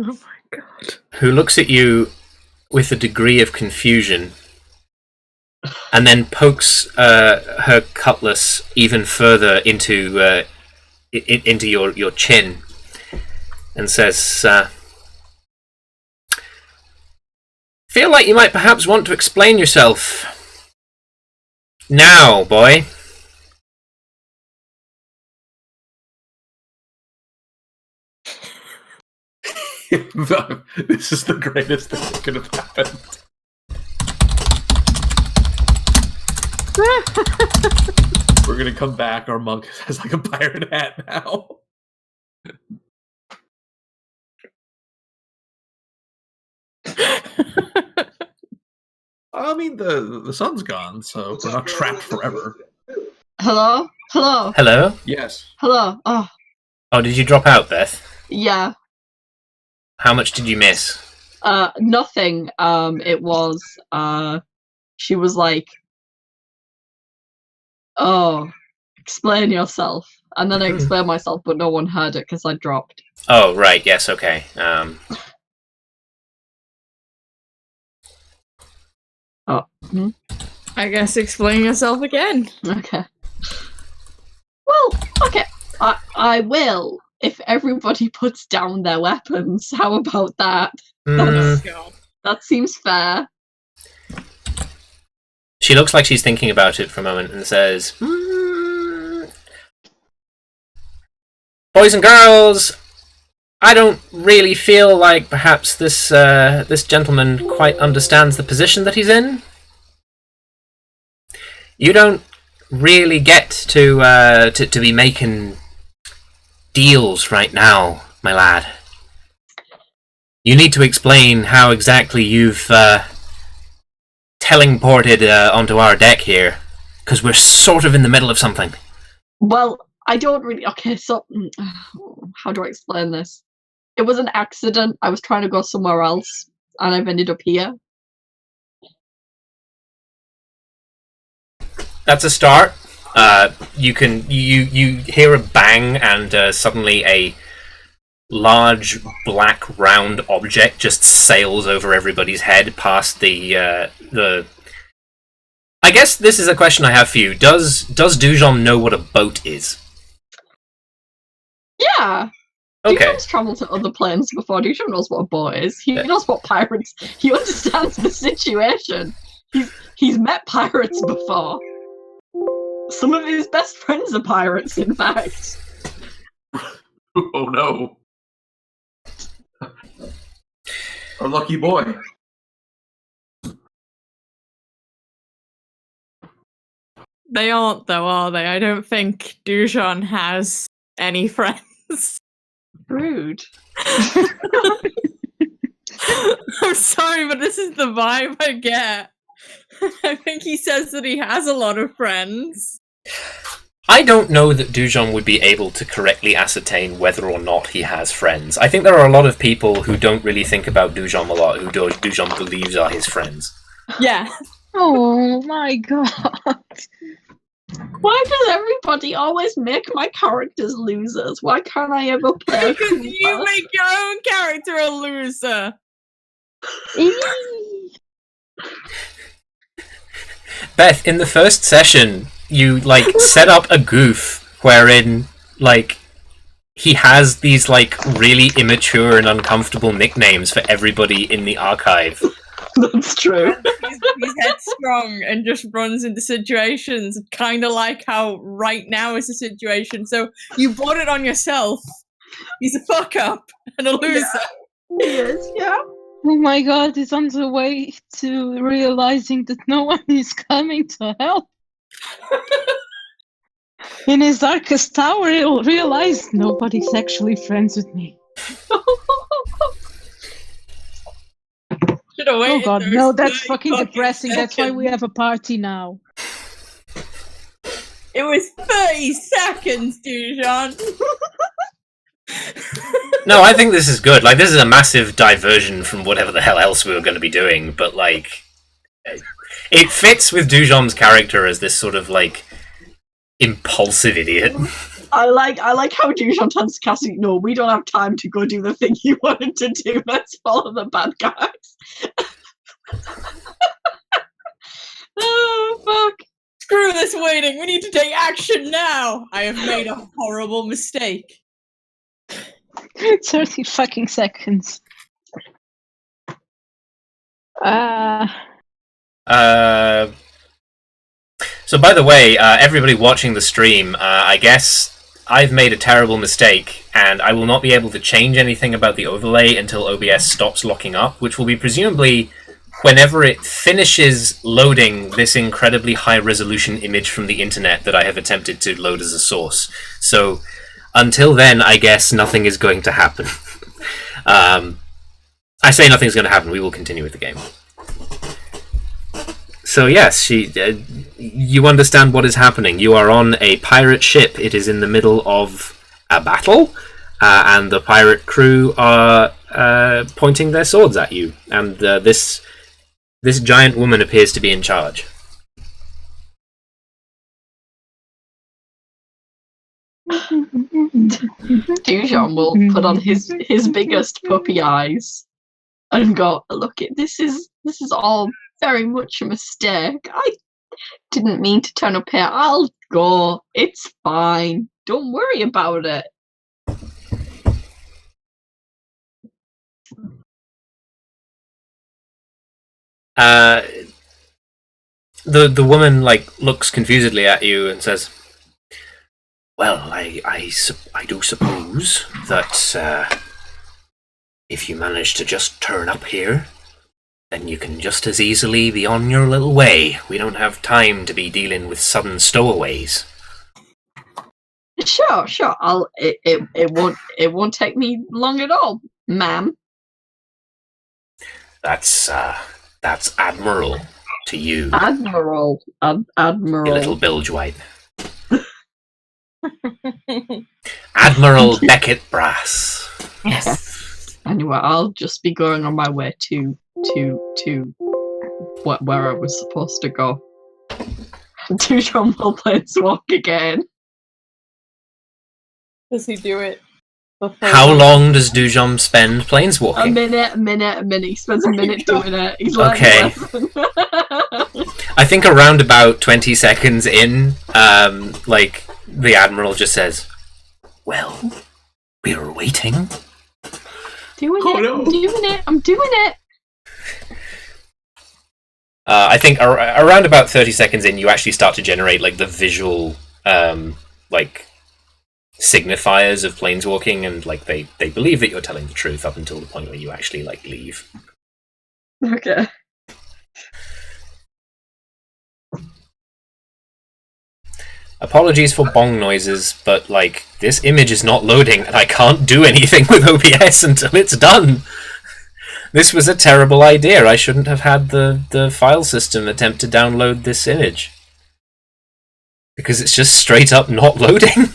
Oh my god. Who looks at you with a degree of confusion and then pokes her cutlass even further into your chin and says, feel like you might perhaps want to explain yourself. Now, boy. This is the greatest thing that could have happened. We're gonna come back. Our monk has like a pirate hat now. I mean, the sun's gone, so we're not trapped forever. Hello? Hello? Hello? Yes. Hello? Oh, Oh, did you drop out, Beth? yeah. How much did you miss? Nothing. It was, she was like, oh, explain yourself. And then I explained myself, but no one heard it because I dropped. Oh, right, yes, okay. I guess explain yourself again. Okay. Well, okay. I will, if everybody puts down their weapons. How about that? That seems fair. She looks like she's thinking about it for a moment and says, boys and girls, I don't really feel like perhaps this gentleman quite understands the position that he's in. You don't really get to be making deals right now, my lad. You need to explain how exactly you've teleported onto our deck here, because we're sort of in the middle of something. Well, I don't really... Okay, so... how do I explain this? It was an accident. I was trying to go somewhere else, and I've ended up here. That's a start. You hear a bang, and suddenly a large black round object just sails over everybody's head past the. I guess this is a question I have for you. Does Dujom know what a boat is? Yeah. Okay. Dujom's travelled to other planes before. Dujom knows what a boat is. He knows what pirates. He understands the situation. He's met pirates before. Some of his best friends are pirates, in fact. Oh no. Our lucky boy. They aren't, though, are they? I don't think Dujom has any friends. Rude. I'm sorry, but this is the vibe I get. I think he says that he has a lot of friends. I don't know that Dujom would be able to correctly ascertain whether or not he has friends. I think there are a lot of people who don't really think about Dujom a lot, who Dujom believes are his friends. Yeah. Oh my god. Why does everybody always make my characters losers? Why can't I ever play? Because you make your own character a loser. Beth, in the first session, you set up a goof wherein he has these really immature and uncomfortable nicknames for everybody in the archive. That's true. He's headstrong and just runs into situations, kind of like how right now is the situation. So you brought it on yourself. He's a fuck up and a loser. He is, yeah. Oh my god, he's on the way to realizing that no one is coming to help. In his darkest tower, he'll realize nobody's actually friends with me. Oh god, no, that's fucking depressing. That's why we have a party now. It was 30 seconds, Dujom. No, I think this is good. This is a massive diversion from whatever the hell else we were going to be doing, but it fits with Dujom's character as this sort of impulsive idiot. I like how Dujom turns to Cassidy. No, we don't have time to go do the thing you wanted to do. Let's follow the bad guys. Oh fuck! Screw this waiting. We need to take action now. I have made a horrible mistake. 30 fucking seconds. So by the way, everybody watching the stream, I guess I've made a terrible mistake, and I will not be able to change anything about the overlay until OBS stops locking up, which will be presumably whenever it finishes loading this incredibly high-resolution image from the internet that I have attempted to load as a source. So until then, I guess nothing is going to happen. I say nothing's going to happen. We will continue with the game. So yes, you understand what is happening. You are on a pirate ship. It is in the middle of a battle, and the pirate crew are pointing their swords at you, and this giant woman appears to be in charge. Dujom will put on his biggest puppy eyes and go, "Look, this is all very much a mistake. I didn't mean to turn up here. I'll go. It's fine. Don't worry about it." The woman looks confusedly at you and says, "Well, I do suppose that if you manage to just turn up here, then you can just as easily be on your little way. We don't have time to be dealing with sudden stowaways." Sure. It won't take me long at all, ma'am. That's Admiral to you, Admiral. you Admiral. little bilge wipe. Admiral Beckett Brass. Yes. Anyway, I'll just be going on my way to where I was supposed to go. Dujom will planeswalk again. Does he do it before? How long does Dujom spend planeswalking? A minute. He spends a minute doing it. He's Okay. I think around about 20 seconds in, the Admiral just says, "Well, we were waiting." I'm doing it. I think around about 30 seconds in, you actually start to generate the visual signifiers of planeswalking, and they believe that you're telling the truth up until the point where you actually leave. Okay. Apologies for bong noises, but this image is not loading and I can't do anything with OBS until it's done. This was a terrible idea. I shouldn't have had the file system attempt to download this image, because it's just straight up not loading.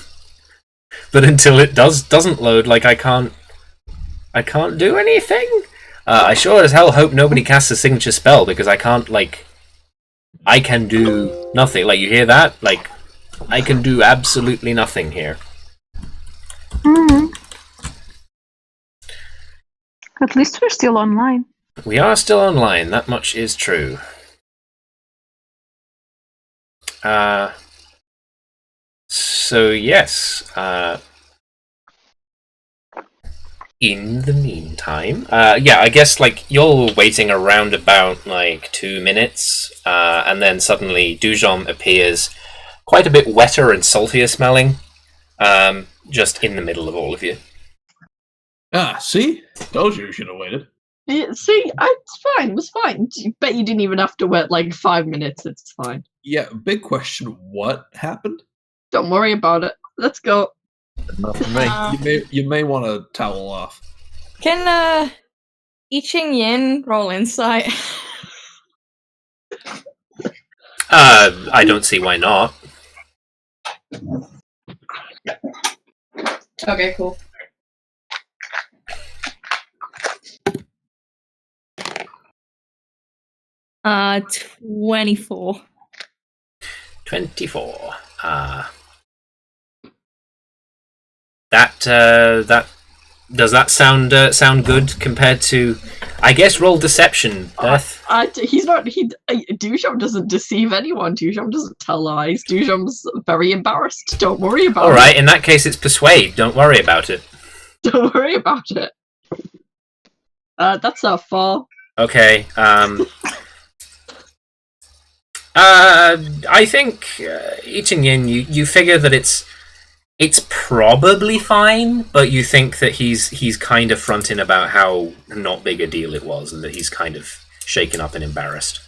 But until it doesn't load, I can't do anything. I sure as hell hope nobody casts a signature spell, because I can't I can do nothing. You hear that? I can do absolutely nothing here. At least we're still online. We are still online, that much is true. So yes, in the meantime, I guess you're waiting around about 2 minutes, and then suddenly Dujom appears, quite a bit wetter and saltier smelling, just in the middle of all of you. Ah, see? Told you should have waited. Yeah, see, it's fine. It was fine. Bet you didn't even have to wait 5 minutes. It's fine. Yeah, big question. What happened? Don't worry about it. Let's go. Not for me. You may want to towel off. Can I Ching Yin roll insight? I don't see why not. Okay, cool. Uh, 24. 24. That does that sound good compared to, I guess, roll deception, Beth? He's not. Dujom doesn't deceive anyone. Dujom doesn't tell lies. Dujom's very embarrassed. Don't worry about it. All right, in that case, it's persuade. Don't worry about it. Don't worry about it. That's a 4. Okay. I think Ichin Yin, you figure that it's probably fine, but you think that he's kind of fronting about how not big a deal it was, and that he's kind of shaken up and embarrassed.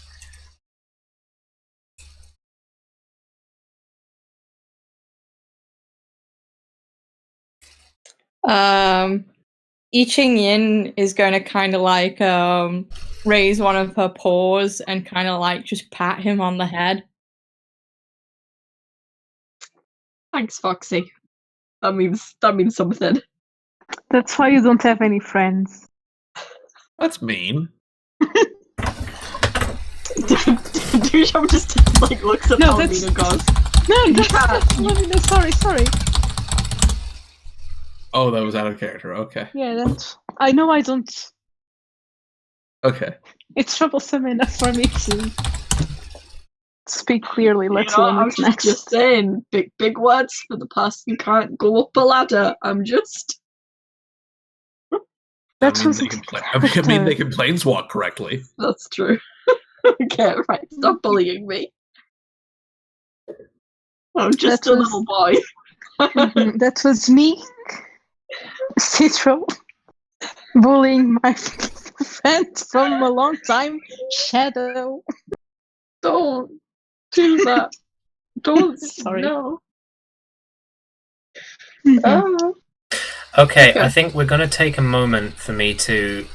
I Ching Yin is going to kind of raise one of her paws and kind of just pat him on the head. Thanks, Foxy. That means something. That's why you don't have any friends. That's mean. Dujom just like looks at No, Paladin and goes, No, that's sorry. Oh, that was out of character. Okay. Yeah, that's. I know I don't. Okay. It's troublesome enough for me to speak clearly. Let's I learn was what's next. just saying, big words for the person can't go up a ladder. I'm just... That I mean, was they can they can planeswalk correctly. That's true. Okay, right, stop bullying me. I'm just That a was- little boy. That was me, Citro, bullying my friend from a long time, Shadow. Don't do that. Don't. Sorry. No. Okay, Okay. I think we're going to take a moment for me to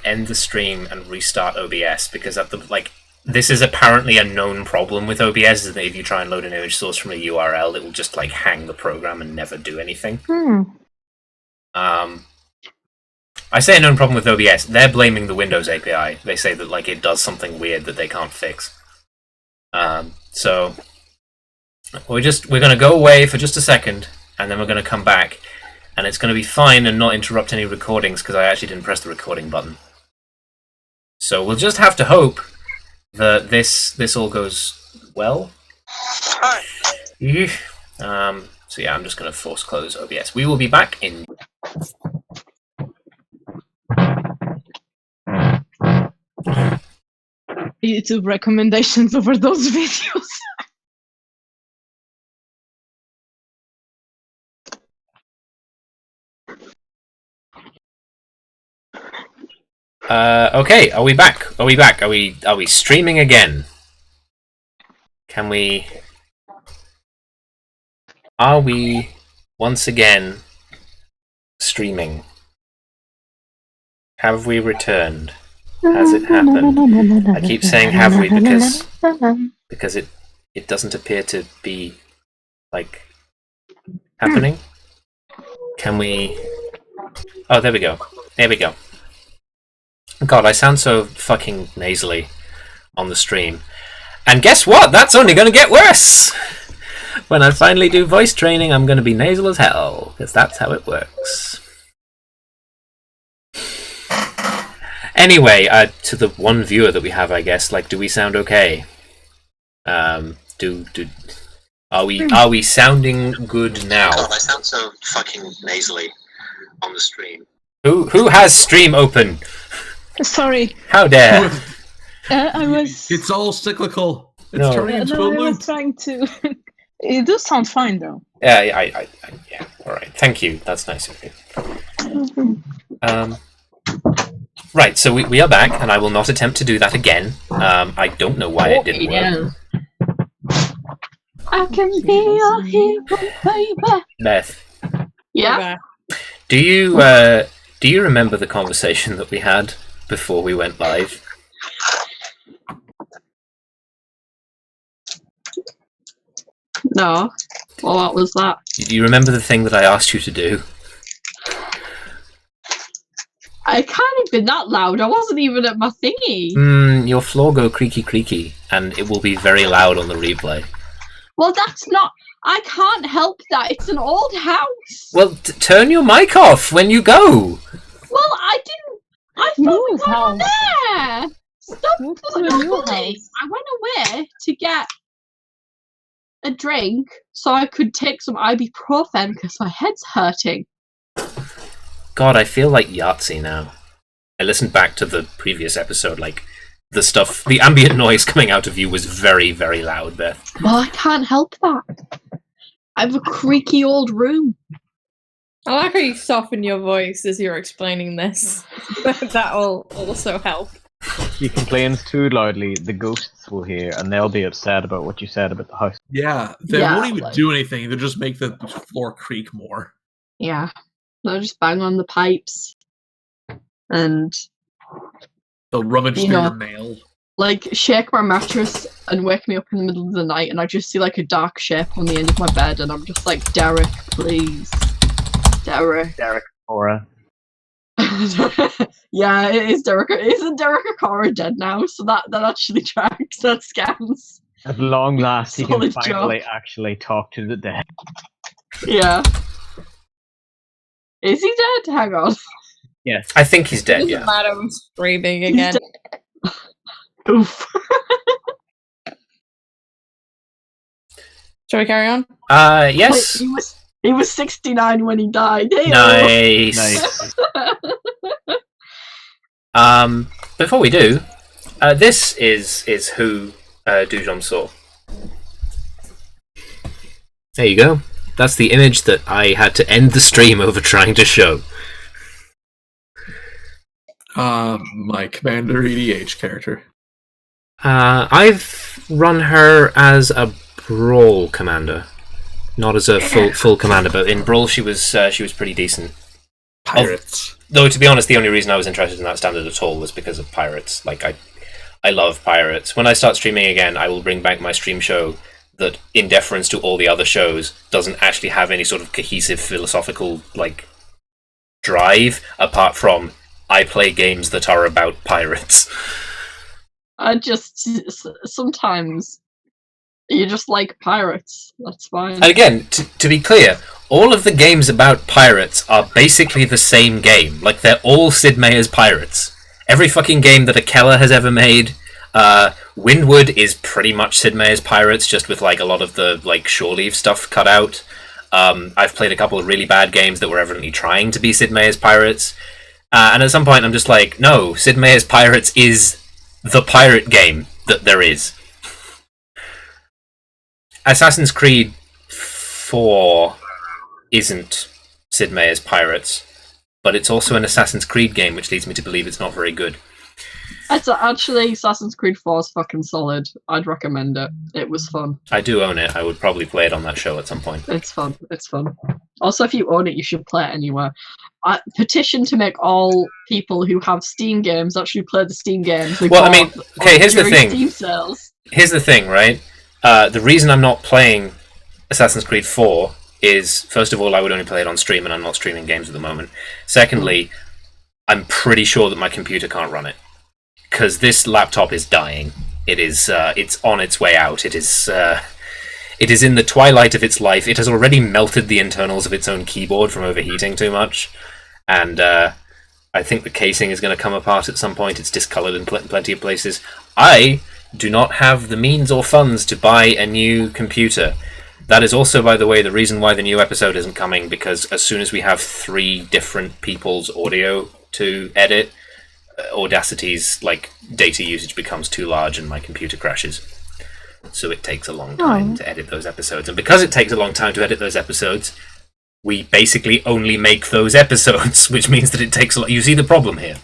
end the stream and restart OBS, because at the this is apparently a known problem with OBS, is that if you try and load an image source from a URL, it will just like hang the program and never do anything. I say a known problem with OBS. They're blaming the Windows API. They say that like it does something weird that they can't fix. So we're going to go away for just a second, and then we're going to come back, and it's going to be fine and not interrupt any recordings because I actually didn't press the recording button. So we'll just have to hope that this all goes well. So yeah, I'm just going to force close OBS. We will be back in... YouTube recommendations over those videos. Okay, are we back? Are we streaming again? Can we... Are we once again streaming? Have we returned? Has it happened? I keep saying have we because it doesn't appear to be like happening. Can we... Oh, there we go. There we go. God, I sound so fucking nasally on the stream. And guess what? That's only going to get worse! When I finally do voice training, I'm going to be nasal as hell, because that's how it works. Anyway, to the one viewer that we have, I guess, like, do we sound okay? Are we sounding good now? God, I sound so fucking nasally on the stream. Who has stream open? Sorry, How dare? I was. It's all cyclical. It's No. turning into No, a I loop. was trying to. It does sound fine though. Yeah, yeah, all right. Thank you. That's nice of you. Right, so we are back, and I will not attempt to do that again. I don't know why it didn't work. I can be your hero, baby. Beth, Yeah? do you remember the conversation that we had before we went live? No. Well, what was that? Do you remember the thing that I asked you to do? I can't have been that loud. I wasn't even at my thingy. Your floor go creaky creaky, and it will be very loud on the replay. Well, that's not... I can't help that. It's an old house. Well, turn your mic off when you go. Well, I didn't... I thought we Move were on house. there. Stop Move to pulling a on new bullying. house. I went away to get a drink so I could take some ibuprofen because my head's hurting. God, I feel like Yahtzee now. I listened back to the previous episode, like, the ambient noise coming out of you was very, very loud, Beth. Well, I can't help that. I have a creaky old room. I like how you soften your voice as you're explaining this. That'll also help. If you complain too loudly, the ghosts will hear, and they'll be upset about what you said about the house. Yeah, they Yeah, won't even like- do anything. They'll just make the floor creak more. Yeah. I'll just bang on the pipes. And, They'll rummage You through know. your mail. like, shake my mattress and wake me up in the middle of the night, and I just see, like, a dark shape on the end of my bed, and I'm just like, Derek, please. Derek. Derek Aura. Yeah, it is Derek. Isn't Derek Okara dead now? So that actually tracks. That scams. At long last, he can Solid finally job. actually talk to the dead. Yeah. Is he dead? Hang on. Yes. I think he's It dead. doesn't Yeah. matter. I'm screaming He's again. dead. Oof. Shall we carry on? Yes. He was 69 when he died. Hey-o. Nice. Nice. Before we do, this is who Dujom saw. There you go. That's the image that I had to end the stream over trying to show. My Commander EDH character. I've run her as a Brawl commander, not as a full commander, but in Brawl she was pretty decent. Pirates. Though to be honest, the only reason I was interested in that standard at all was because of pirates. Like I love pirates. When I start streaming again, I will bring back my stream show that, in deference to all the other shows, doesn't actually have any sort of cohesive philosophical like drive apart from I play games that are about pirates. I just sometimes you just like pirates. That's fine. And again, to be clear, all of the games about pirates are basically the same game. Like, they're all Sid Meier's Pirates. Every fucking game that Akela has ever made, Windward is pretty much Sid Meier's Pirates, just with like a lot of the like shore leave stuff cut out. I've played a couple of really bad games that were evidently trying to be Sid Meier's Pirates. And at some point I'm just like, no, Sid Meier's Pirates is the pirate game that there is. Assassin's Creed 4 isn't Sid Meier's Pirates, but it's also an Assassin's Creed game, which leads me to believe it's not very good. It's actually Assassin's Creed 4 is fucking solid. I'd recommend it. It was fun. I do own it. I would probably play it on that show at some point. It's fun. It's fun. Also, if you own it, you should play it anywhere. I petition to make all people who have Steam games actually play the Steam games. Well, I mean, okay, here's the thing. Steam sales. Here's the thing, right? The reason I'm not playing Assassin's Creed 4 is, first of all, I would only play it on stream, and I'm not streaming games at the moment. Secondly, I'm pretty sure that my computer can't run it, because this laptop is dying. It is, it's on its way out. It is in the twilight of its life. It has already melted the internals of its own keyboard from overheating too much, and I think the casing is going to come apart at some point. It's discolored in plenty of places. I do not have the means or funds to buy a new computer. That is also, by the way, the reason why the new episode isn't coming, because as soon as we have 3 different people's audio to edit, Audacity's like data usage becomes too large and my computer crashes. So it takes a long time to edit those episodes. And because it takes a long time to edit those episodes, we basically only make those episodes, which means that it takes a lot. You see the problem here.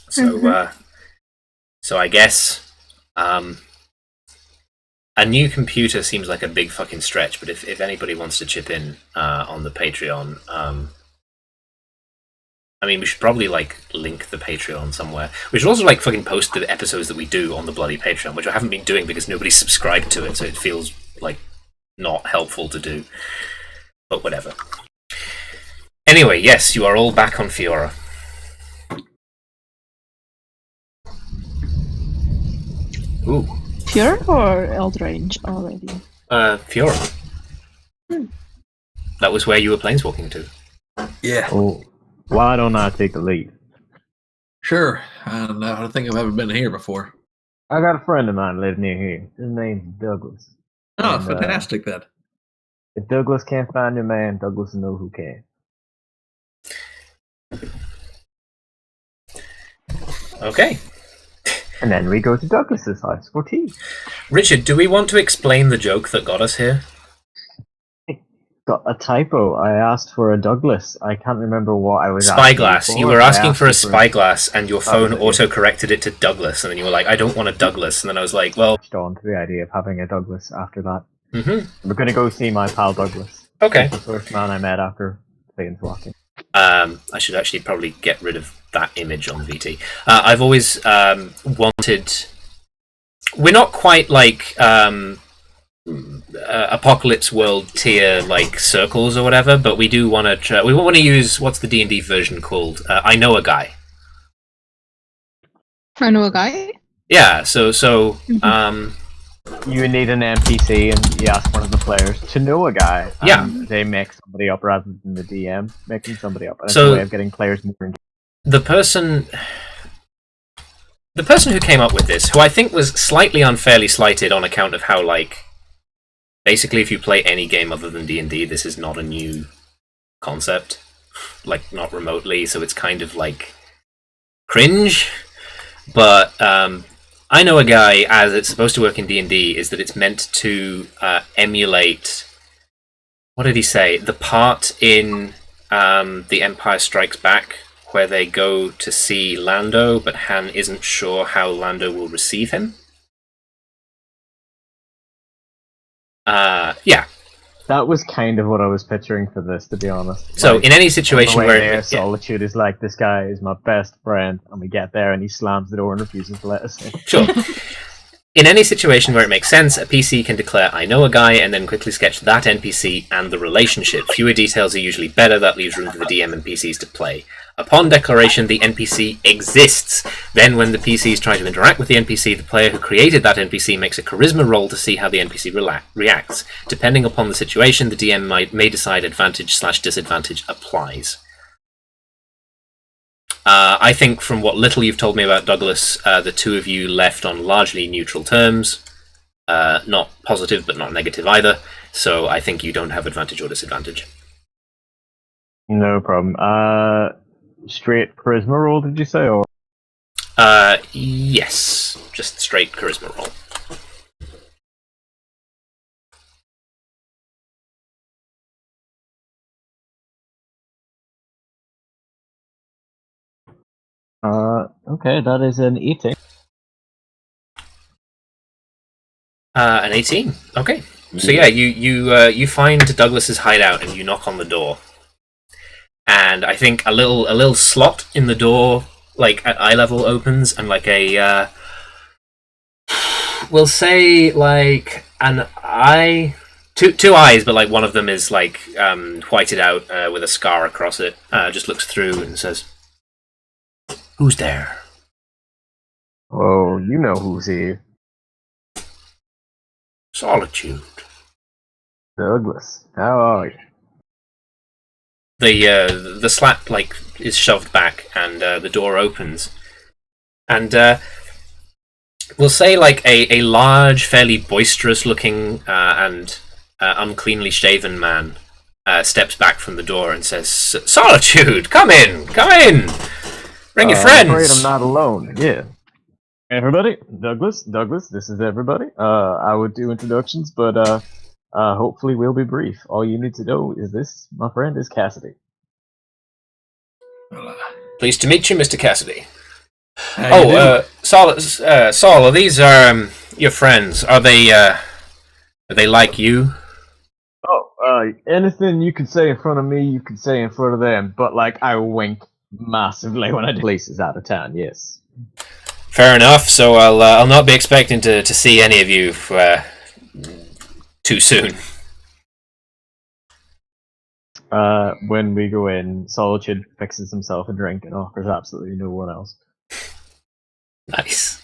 So, so I guess a new computer seems like a big fucking stretch, but if anybody wants to chip in on the Patreon, I mean, we should probably like link the Patreon somewhere. We should also like fucking post the episodes that we do on the bloody Patreon, which I haven't been doing because nobody's subscribed to it, so it feels like not helpful to do. But whatever. Anyway, yes, you are all back on Fiora. Ooh. Pure or Eldraine already? Fiora. That was where you were planeswalking to. Yeah. Oh, why don't I take the lead? Sure. I don't think I've ever been here before. I got a friend of mine live near here. His name's Douglas. Oh, And, fantastic then. If Douglas can't find your man, Douglas will know who can. Okay. And then we go to Douglas's house for tea. Richard, do we want to explain the joke that got us here? Got a typo. I asked for a Douglas. I can't remember what I was Spyglass. asking You for. were I asking asked for a you spyglass, and your phone was it, yeah. auto-corrected it to Douglas, and then you were like, I don't want a Douglas, and then I was like, well... On to the idea of having a Douglas after that. Mm-hmm. We're gonna go see my pal Douglas. Okay. He's the first man I met after planeswalking. I should actually probably get rid of that image on VT. I've always wanted... We're not quite like Apocalypse World tier like circles or whatever, but we do want to try. We want to use what's the D&D version called? I know a guy. I know a guy. Yeah. So You need an NPC, and you ask one of the players to know a guy. Yeah. And they make somebody up rather than the DM making somebody up. And it's So- a way of getting players more engaged. the person who came up with this, who I think was slightly unfairly slighted on account of how, like, basically if you play any game other than D&D, this is not a new concept, like, not remotely, so it's kind of like cringe. But I know a guy, as it's supposed to work in D&D, is that it's meant to emulate, what did he say, the part in The Empire Strikes Back where they go to see Lando, but Han isn't sure how Lando will receive him. Yeah. That was kind of what I was picturing for this, to be honest. So Like, in any situation on the way where there, Solitude is like, this guy is my best friend, and we get there and he slams the door and refuses to let us in. sure. In any situation where it makes sense, a PC can declare "I know a guy" and then quickly sketch that NPC and the relationship. Fewer details are usually better. That leaves room for the DM and PCs to play. Upon declaration, the NPC exists. Then, when the PCs try to interact with the NPC, the player who created that NPC makes a charisma roll to see how the NPC reacts. Depending upon the situation, the DM may decide advantage/disadvantage applies. I think from what little you've told me about Douglas, the two of you left on largely neutral terms. Not positive, but not negative either. So I think you don't have advantage or disadvantage. No problem. Straight charisma roll, did you say? Or Yes. Just straight charisma roll. okay, that is an 18. An 18. Okay. So yeah, you find Douglas's hideout and you knock on the door. And I think a little slot in the door, like at eye level, opens, and like a we'll say like an eye, two eyes, but like one of them is like whited out with a scar across it. Just looks through and says, "Who's there?" Oh, you know who's here. Solitude. Douglas, how are you? The slat like is shoved back, and the door opens, and we'll say like a large, fairly boisterous-looking and uncleanly shaven man steps back from the door and says, "Solitude, come in, bring your friends." I'm afraid I'm not alone. Yeah. Everybody, Douglas, this is everybody. I would do introductions, but hopefully we'll be brief. All you need to know is this: my friend is Cassidy. Pleased to meet you, Mr. Cassidy. How you doing? Saul, these are your friends. Are they like you? Oh, anything you could say in front of me, you could say in front of them. But like, I wink massively when I do places out of town. Yes. Fair enough. So I'll not be expecting to see any of you too soon. When we go in, Solitude fixes himself a drink and offers absolutely no one else. Nice.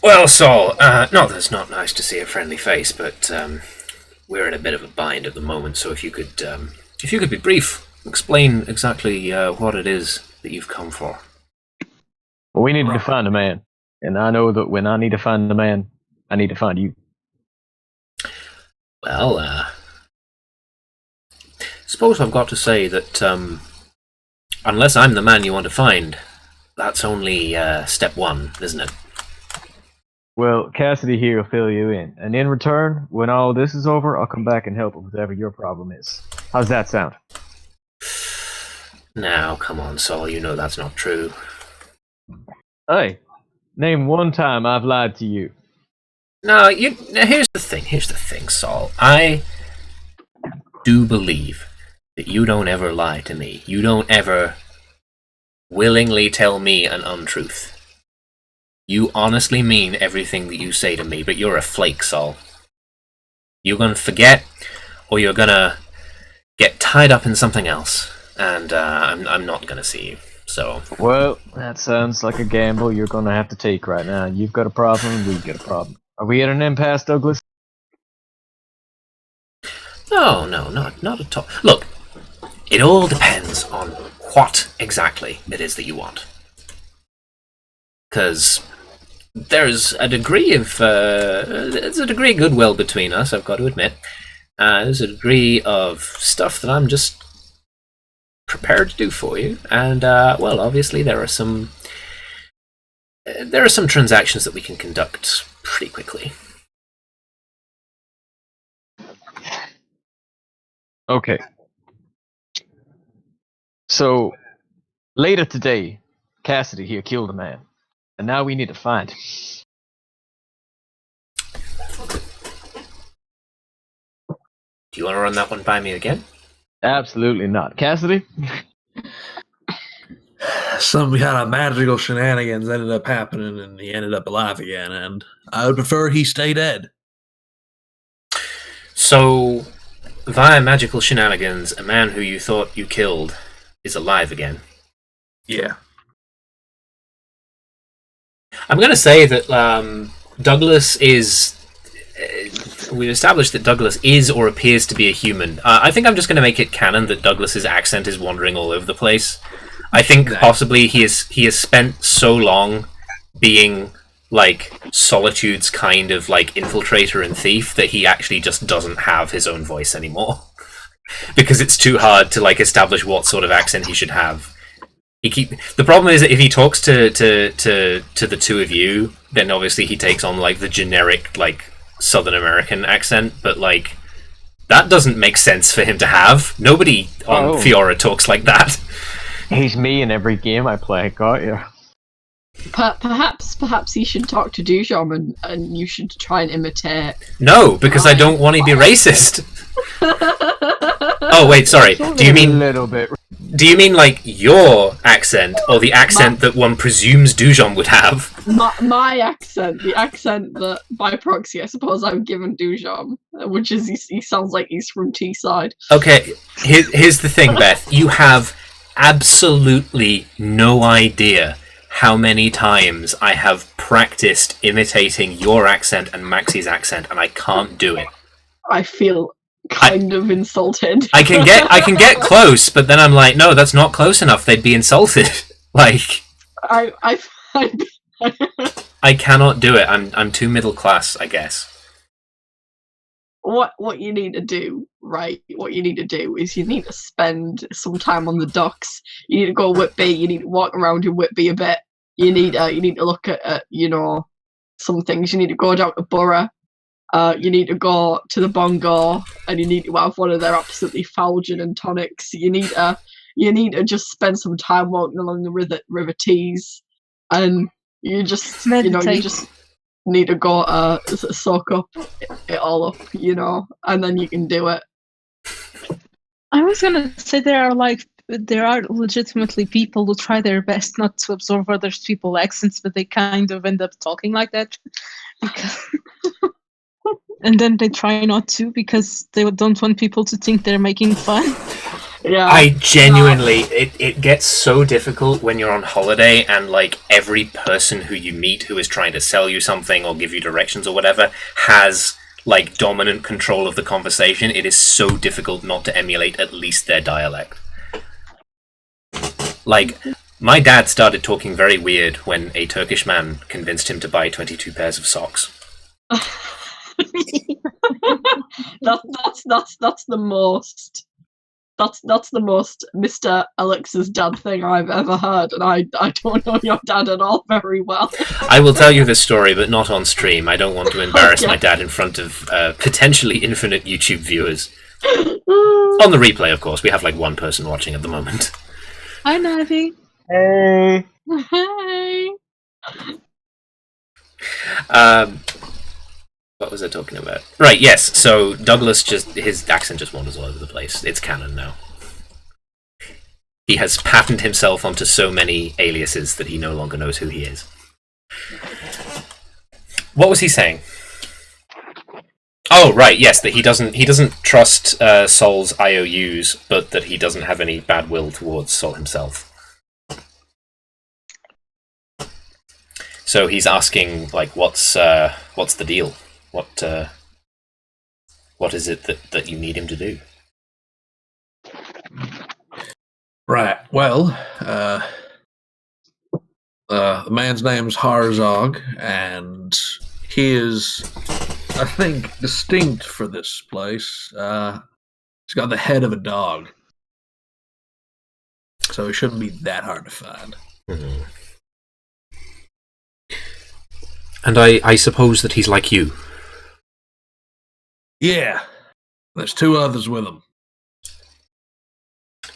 Well, Saul, not that it's not nice to see a friendly face, but we're in a bit of a bind at the moment. So if you could be brief, explain exactly what it is that you've come for. Well, we need to find a man, and I know that when I need to find a man, I need to find you. Well, suppose I've got to say that unless I'm the man you want to find, that's only step one, isn't it? Well, Cassidy here will fill you in, and in return, when all this is over, I'll come back and help with whatever your problem is. How's that sound? Now, come on, Saul, you know that's not true. Hey, name one time I've lied to you. No, here's the thing, Saul. I do believe that you don't ever lie to me. You don't ever willingly tell me an untruth. You honestly mean everything that you say to me, but you're a flake, Saul. You're going to forget, or you're going to get tied up in something else, and I'm not going to see you. So. Well, that sounds like a gamble you're going to have to take right now. You've got a problem, and we've got a problem. Are we at an impasse, Douglas? No, not at all. Look, it all depends on what exactly it is that you want. Because there's a degree of goodwill between us, I've got to admit. There's a degree of stuff that I'm just prepared to do for you, and well, obviously there are some transactions that we can conduct pretty quickly. Okay. So, later today, Cassidy here killed a man, and now we need to find him. Do you want to run that one by me again? Absolutely not. Cassidy? Some kind of magical shenanigans ended up happening, and he ended up alive again, and I would prefer he stay dead. So, via magical shenanigans, a man who you thought you killed is alive again. Yeah. I'm going to say that Douglas is... we've established that Douglas is or appears to be a human. I think I'm just going to make it canon that Douglas's accent is wandering all over the place. I think possibly he has spent so long being like Solitude's kind of like infiltrator and thief that he actually just doesn't have his own voice anymore. Because it's too hard to like establish what sort of accent he should have. The problem is that if he talks to the two of you, then obviously he takes on like the generic like Southern American accent, but like that doesn't make sense for him to have. Nobody on Fiora talks like that. He's me in every game I play, got you. Perhaps he should talk to Dujom and you should try and imitate. No, because I don't want to be racist. Oh wait, sorry. Do you mean a little bit? Do you mean like your accent or the accent that one presumes Dujom would have? My accent, the accent that by proxy I suppose I've given Dujom, which is he sounds like he's from Teesside. Okay, here's the thing, Beth. You have absolutely no idea how many times I have practiced imitating your accent and Maxie's accent, and I can't do it. I feel kind of insulted. I can get close, but then I'm like, no, that's not close enough. They'd be insulted. Like, I cannot do it. I'm too middle class, I guess. What you need to do, right? What you need to do is you need to spend some time on the docks. You need to go Whitby. You need to walk around in Whitby a bit. You need to look at some things. You need to go down to Borough. You need to go to the Bongo, and you need to have one of their absolutely foul gin and tonics. You need to just spend some time walking along the River Tees, and you just you just need to go soak up it all up, and then you can do it. I was gonna say there are legitimately people who try their best not to absorb other people's accents, but they kind of end up talking like that. And then they try not to because they don't want people to think they're making fun. Yeah. I genuinely, it gets so difficult when you're on holiday and like every person who you meet who is trying to sell you something or give you directions or whatever has like dominant control of the conversation. It is so difficult not to emulate at least their dialect. Like, my dad started talking very weird when a Turkish man convinced him to buy 22 pairs of socks. That's the most Mr. Alex's dad thing I've ever heard, and I don't know your dad at all very well. I will tell you this story, but not on stream. I don't want to embarrass my dad in front of potentially infinite YouTube viewers. On the replay, of course. We have like one person watching at the moment. Hi, Navi. Hey. Hey. What was I talking about? Right, yes. So Douglas his accent just wanders all over the place. It's canon now. He has patented himself onto so many aliases that he no longer knows who he is. What was he saying? Oh, right, yes, that he doesn't trust Sol's IOUs, but that he doesn't have any bad will towards Sol himself. So he's asking, like, what's the deal? What is it that you need him to do? Right. Well, the man's name's Harzog, and he is, I think, distinct for this place. He's got the head of a dog, so he shouldn't be that hard to find. Mm-hmm. And I suppose that he's like you. Yeah. There's two others with him.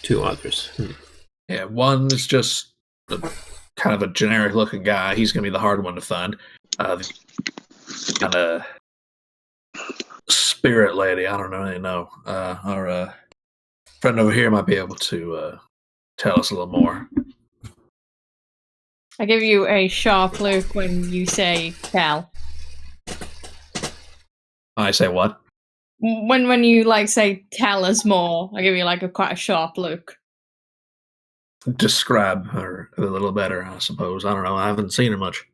Two others. Yeah, one is just kind of a generic-looking guy. He's going to be the hard one to find. The kind of spirit lady, I don't really know. Our friend over here might be able to tell us a little more. I give you a sharp look when you say tell. I say what? When you like say tell us more, I give you like quite a sharp look. Describe her a little better, I suppose. I don't know. I haven't seen her much.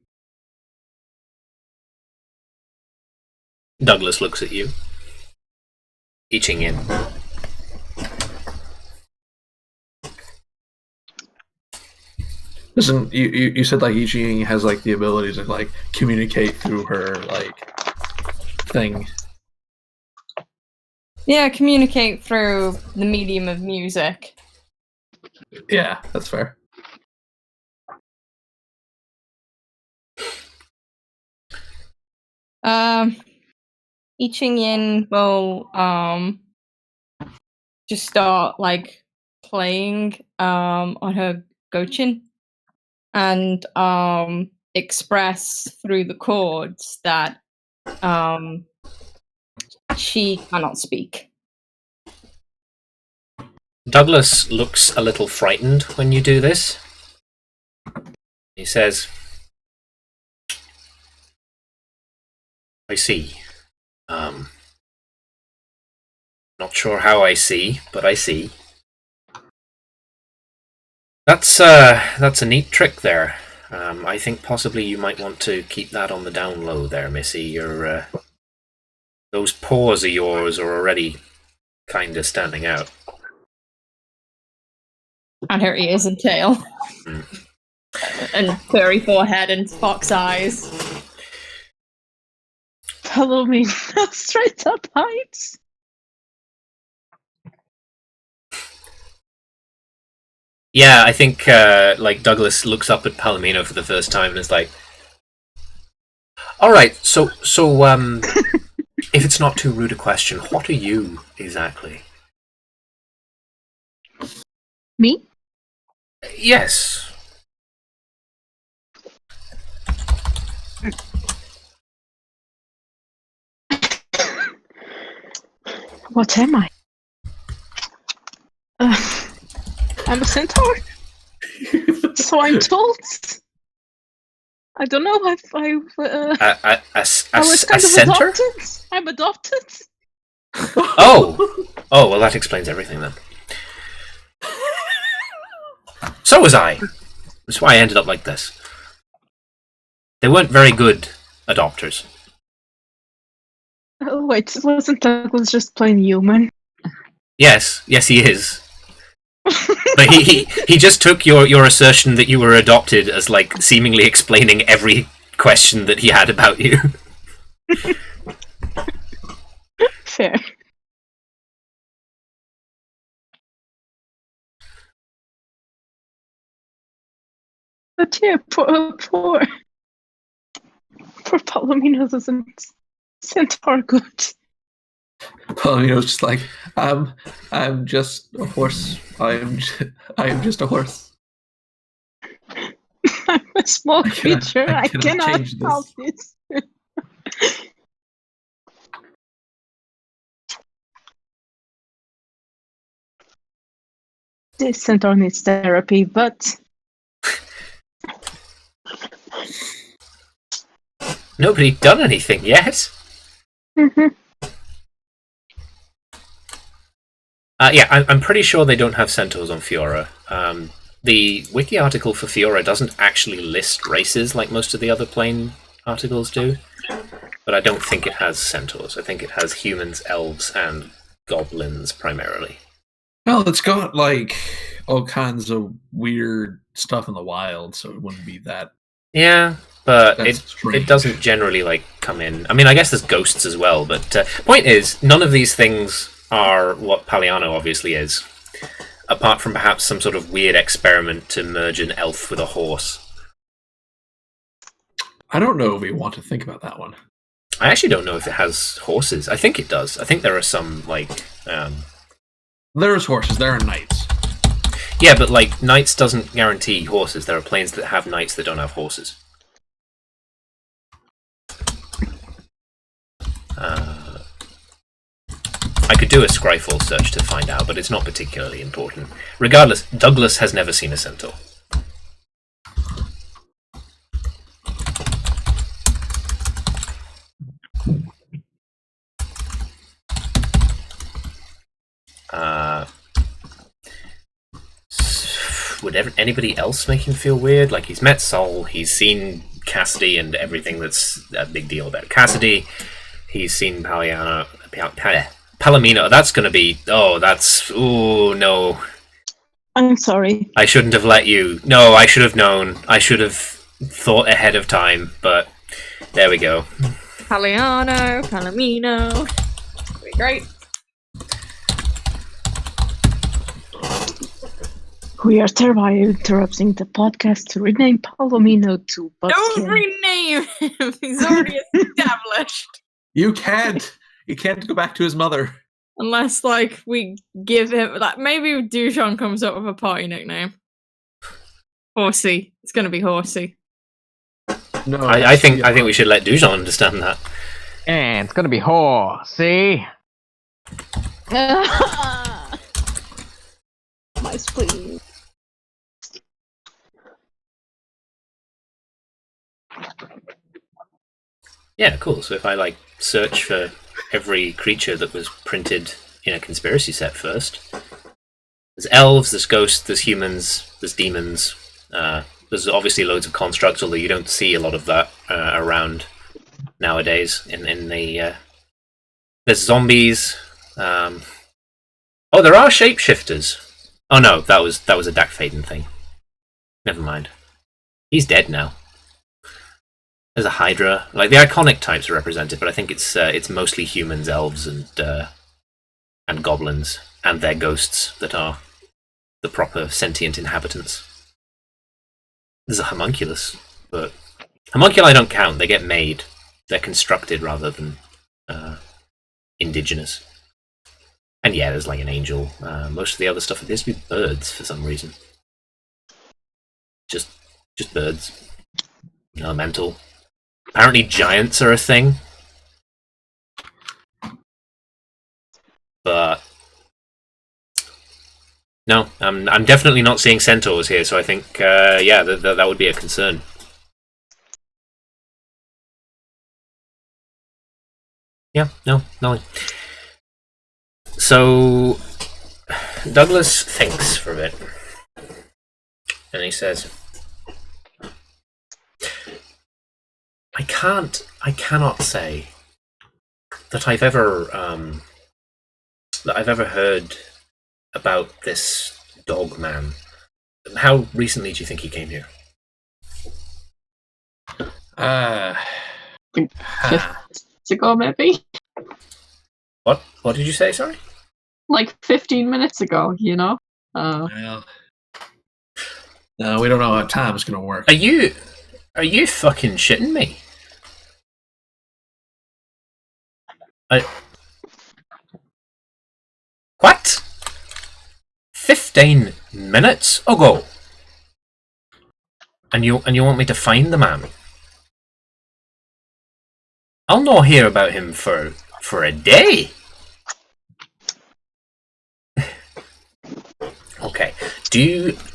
Douglas looks at you, eaching in. Listen, you said like Iching has like the ability to like communicate through her like thing. Yeah, communicate through the medium of music. Yeah, that's fair. Iching Yin will just start like playing on her gochin and express through the chords that she cannot speak. Douglas looks a little frightened when you do this. He says, I see. Not sure how I see, but I see. That's a neat trick there. I think possibly you might want to keep that on the down low there, Missy. Your those paws of yours are already kinda standing out. And her ears and tail. And furry forehead and fox eyes. Palomino straight up heights. Yeah, I think like Douglas looks up at Palomino for the first time and is like, all right, so if it's not too rude a question, what are you exactly? Me? Yes. What am I? I'm a centaur. So I'm told. I don't know. I was kind of center? adopted. I'm adopted. Oh, well, that explains everything then. So was I. That's why I ended up like this. They weren't very good adopters. Oh wait, wasn't Douglas just plain human? Yes, he is. But he just took your assertion that you were adopted as like seemingly explaining every question that he had about you. Fair. But yeah, poor Palomino doesn't centaur good. Palomino's just like, I'm just a horse. I am just a horse. I'm a small creature. I cannot change help this. This centaur needs therapy, but Nobody done anything yet. mm-hmm. Yeah, I'm pretty sure they don't have centaurs on Fiora. The wiki article for Fiora doesn't actually list races like most of the other plane articles do, but I don't think it has centaurs. I think it has humans, elves, and goblins primarily. Well, it's got like all kinds of weird stuff in the wild, so it wouldn't be that. Yeah, but That's it strange. doesn't generally like come in. I mean, I guess there's ghosts as well, but point is, none of these things are what Paliano obviously is, apart from perhaps some sort of weird experiment to merge an elf with a horse. I don't know if we want to think about that one. I actually don't know if it has horses. I think it does. I think there are some like. There's horses. There are knights. Yeah, but like knights doesn't guarantee horses. There are planes that have knights that don't have horses. I could do a Scryfall search to find out, but it's not particularly important. Regardless, Douglas has never seen a centaur. Would anybody else make him feel weird? Like, he's met Sol, he's seen Cassidy and everything that's a big deal about Cassidy. He's seen Palomino. That's going to be... Oh, that's... Oh, no. I'm sorry. I shouldn't have let you... No, I should have known. I should have thought ahead of time, but there we go. Palomino. Be great. We are thereby interrupting the podcast to rename Palomino to Don't Buckskin. rename him. He's already established. You can't. You can't go back to his mother. Unless, like, we give him... Like, maybe Dujom comes up with a party nickname. Horsey. It's going to be Horsey. No, I think we should let Dujom understand that. And it's gonna be horsey. My spleen. Yeah, cool. So if I like search for every creature that was printed in a conspiracy set first, there's elves, there's ghosts, there's humans, there's demons. There's obviously loads of constructs, although you don't see a lot of that around nowadays. In the there's zombies. Oh, there are shapeshifters. Oh no, that was a Dak Faden thing. Never mind. He's dead now. There's a Hydra. Like, the iconic types are represented, but I think it's mostly humans, elves, and goblins, and their ghosts that are the proper sentient inhabitants. There's a homunculus, but homunculi don't count. They get made. They're constructed rather than indigenous. And yeah, there's like an angel. Most of the other stuff appears to be birds for some reason. Just birds. Elemental. Apparently giants are a thing. But no, I'm definitely not seeing centaurs here, so I think yeah, that would be a concern. Yeah, no, nothing. So Douglas thinks for a bit, and he says, I cannot say that I've ever heard about this dog man. How recently do you think he came here? 5 minutes ago, maybe? What did you say, sorry? Like 15 minutes ago, you know? Well, no, we don't know how time is going to work. Are you fucking shitting me? What? 15 minutes ago? And you want me to find the man? I'll not hear about him for a day. Okay.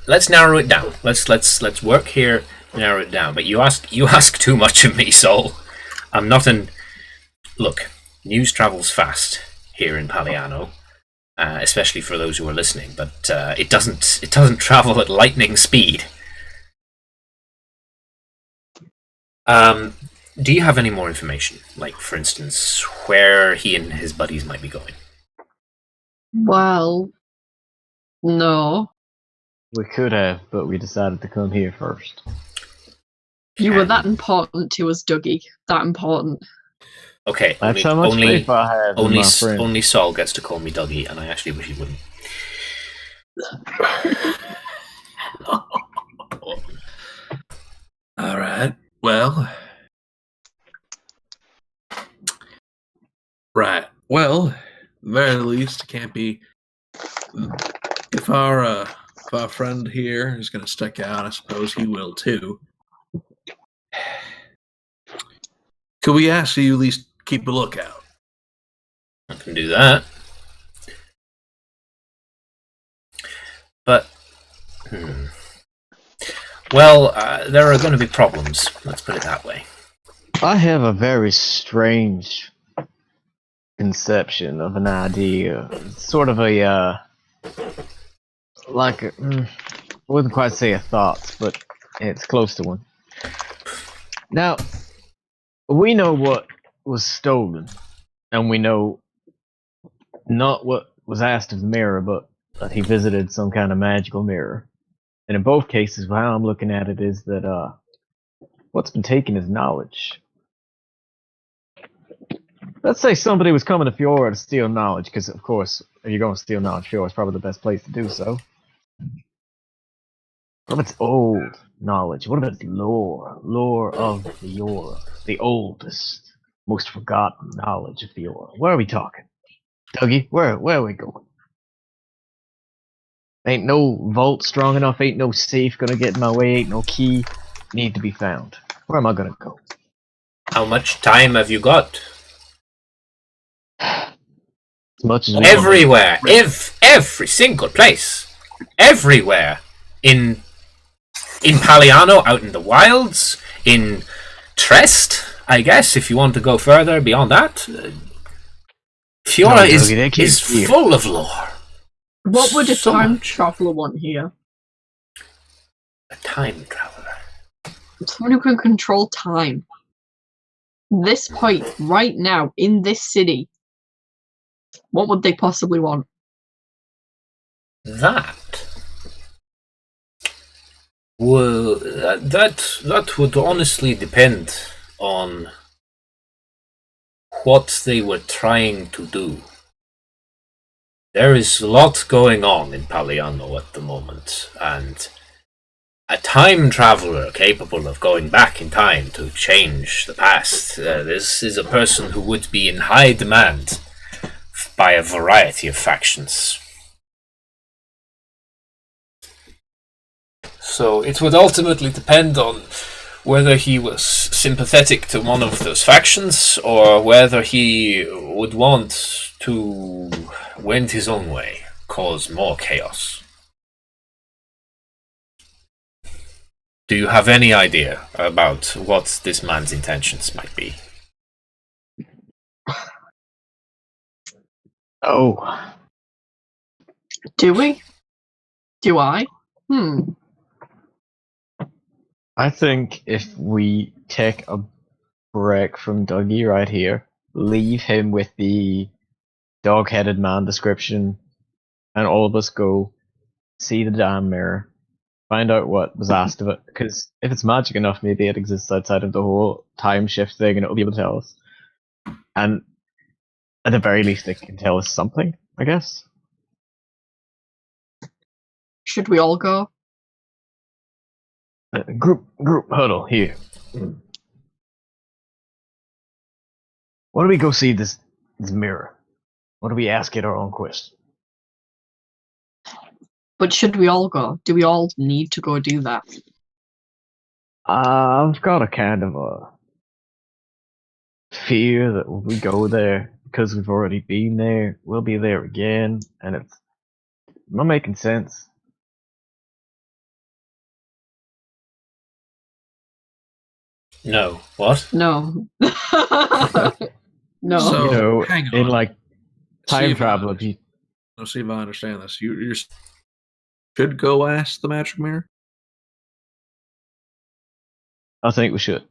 Let's narrow it down. Let's work here, narrow it down. But you ask too much of me, Sol. I'm not an... Look, news travels fast here in Paliano. especially for those who are listening. But it doesn't travel at lightning speed. Do you have any more information? Like, for instance, where he and his buddies might be going? Well, no. We could have, but we decided to come here first. You were that important to us, Dougie. That important. Okay, That's how much faith I have in my friend. only Saul gets to call me Dougie, and I actually wish he wouldn't. All right. Well. Right. Well, at the very least, it can't be. If our friend here is going to stick out, I suppose he will too. Could we ask you at least keep a lookout? I can do that. But, well, there are going to be problems. Let's put it that way. I have a very strange conception of an idea. Sort of a, like, I wouldn't quite say a thought, but it's close to one. Now, we know what was stolen, and we know not what was asked of the mirror, but that he visited some kind of magical mirror. And in both cases, how I'm looking at it is that what's been taken is knowledge. Let's say somebody was coming to Fiora to steal knowledge, because of course, if you're going to steal knowledge, Fiora is probably the best place to do so. What if it's old knowledge? What if it's lore? Lore of Fiora. The oldest, most forgotten knowledge of Fiora. Where are we talking? Dougie, where are we going? Ain't no vault strong enough, ain't no safe gonna get in my way, ain't no key need to be found. Where am I gonna go? How much time have you got? As much as we Everywhere, every single place, everywhere. In Paliano, out in the wilds, in Trest, I guess, if you want to go further beyond that. Fiora is full of lore. What would a So time much. traveler want here? A time traveler. Someone who can control time. This point, right now, in this city, what would they possibly want? That. Well, that would honestly depend on what they were trying to do. There is a lot going on in Paliano at the moment, and a time traveler capable of going back in time to change the past, this is a person who would be in high demand by a variety of factions. So it would ultimately depend on whether he was sympathetic to one of those factions or whether he would want to wend his own way, cause more chaos. Do you have any idea about what this man's intentions might be? Oh. Do we? Do I? I think if we take a break from Dougie right here, leave him with the dog-headed man description, and all of us go see the damn mirror, find out what was asked of it, because if it's magic enough, maybe it exists outside of the whole time shift thing and it'll be able to tell us. And at the very least, it can tell us something, I guess. Should we all go? Group huddle here. Why do we go see this mirror? Why do we ask it our own question? But should we all go? Do we all need to go do that? I've got a kind of a fear that when we go there, because we've already been there, we'll be there again, and it's not making sense. No. What? No. No. So, You know, hang in on. like See time if- travel, if you Let's see if I understand this. You should go ask the magic mirror. I think we should.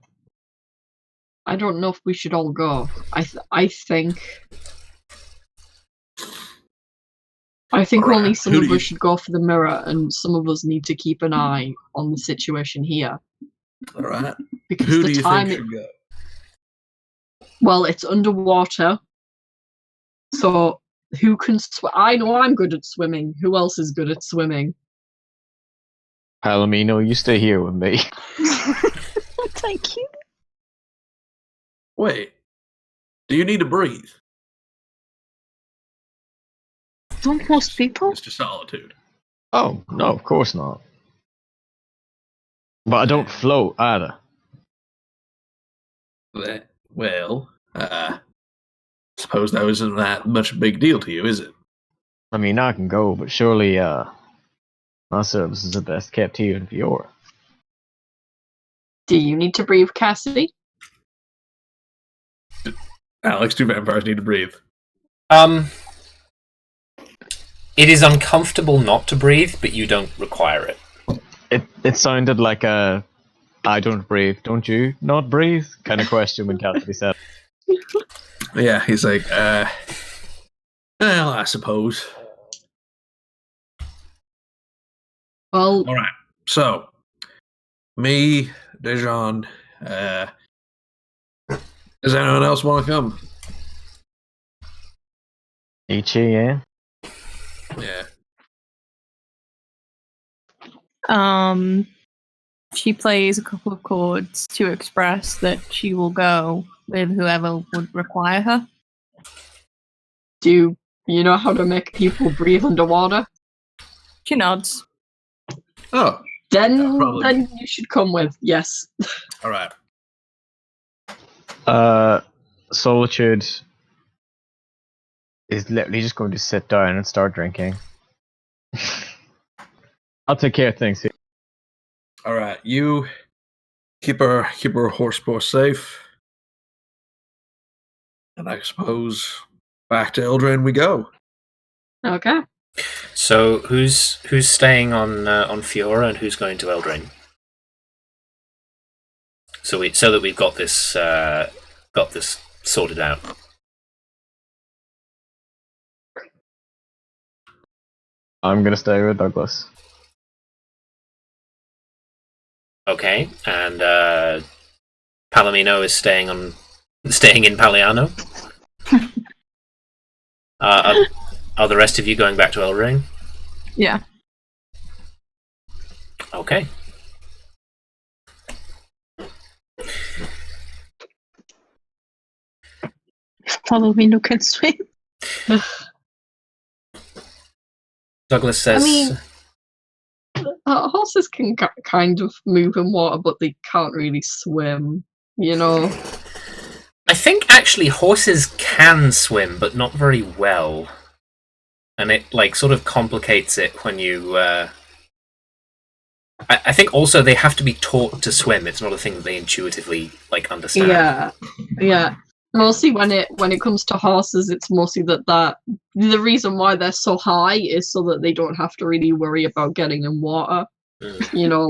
I don't know if we should all go. I think Alright, only some who of do you- us should go for the mirror, and some of us need to keep an eye on the situation here. All right. Because Who do the you time think should go? well, it's underwater. So who can swim? I know I'm good at swimming. Who else is good at swimming? Palomino, you stay here with me. Thank you. Wait. Do you need to breathe? Don't most people? It's just solitude. Oh, no, of course not. But I don't float either. Well, suppose that wasn't that much a big deal to you, is it? I mean, I can go, but surely, my services are best kept here in Fiora. Do you need to breathe, Cassidy? Alex, two vampires need to breathe. It is uncomfortable not to breathe, but you don't require it. It sounded like a I don't breathe, don't you not breathe kind of question when Cassidy said. Yeah, he's like, well, I suppose. Well, All right. So, me, Dujom, does anyone else want to come? Ichi, yeah? Yeah. She plays a couple of chords to express that she will go with whoever would require her. do you know how to make people breathe underwater? She nods. Oh, Then probably. you should come with. Yes. all right. Solitude is literally just going to sit down and start drinking. I'll take care of things here. All right. You keep our horse boy safe. And I suppose back to Eldraine we go. Okay. So who's staying on Fiora and who's going to Eldraine? So that we've got this sorted out. I'm gonna stay with Douglas. Okay, and Palomino is staying in Paliano. Are the rest of you going back to Eldraine? Yeah. Okay. Palomino can swim. Douglas says, I mean, horses can kind of move in water, but they can't really swim. You know. I think actually horses can swim, but not very well. And it sort of complicates it when you I think also they have to be taught to swim. It's not a thing that they intuitively understand. Yeah. Mostly when it comes to horses, it's mostly that the reason why they're so high is so that they don't have to really worry about getting in water. You know,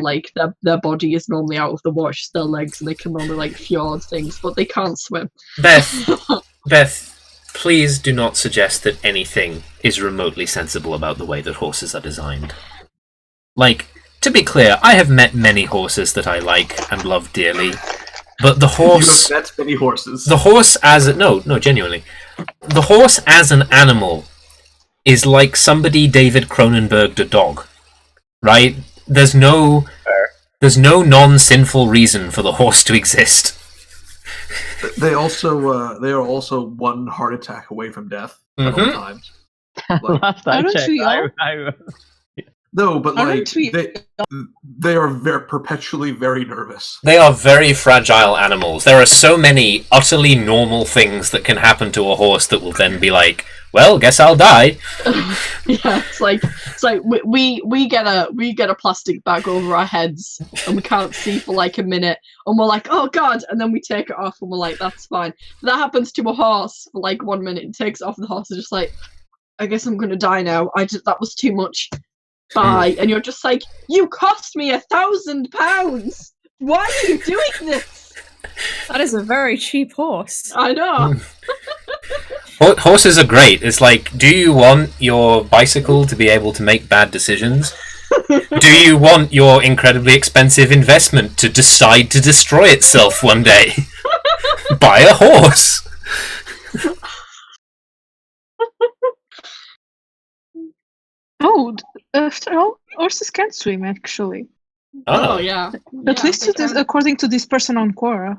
their body is normally out of the water, just their legs, and they can normally fjord things, but they can't swim. Beth, please do not suggest that anything is remotely sensible about the way that horses are designed. To be clear, I have met many horses that I like and love dearly, but the horse... You have met many horses. The horse no, genuinely. The horse as an animal is like somebody David Cronenberg'd a dog, right? There's no non-sinful reason for the horse to exist. They are also one heart attack away from death at all times. Last I Aren't checked, we all? No, but Aren't we- they are perpetually very nervous. They are very fragile animals. There are so many utterly normal things that can happen to a horse that will then be like, well, guess I'll die. Yeah, it's like we get a plastic bag over our heads and we can't see for a minute, and we're like, oh god, and then we take it off and we're like, that's fine. That happens to a horse for 1 minute, it takes it off, and the horse is just like, I guess I'm gonna die now. That was too much. Bye. And you're just like, you cost me £1,000. Why are you doing this? That is a very cheap horse. I know. Horses are great. It's like, do you want your bicycle to be able to make bad decisions? Do you want your incredibly expensive investment to decide to destroy itself one day? Buy a horse. Oh, after all, horses can swim, actually. Oh yeah. At least it is according to this person on Quora.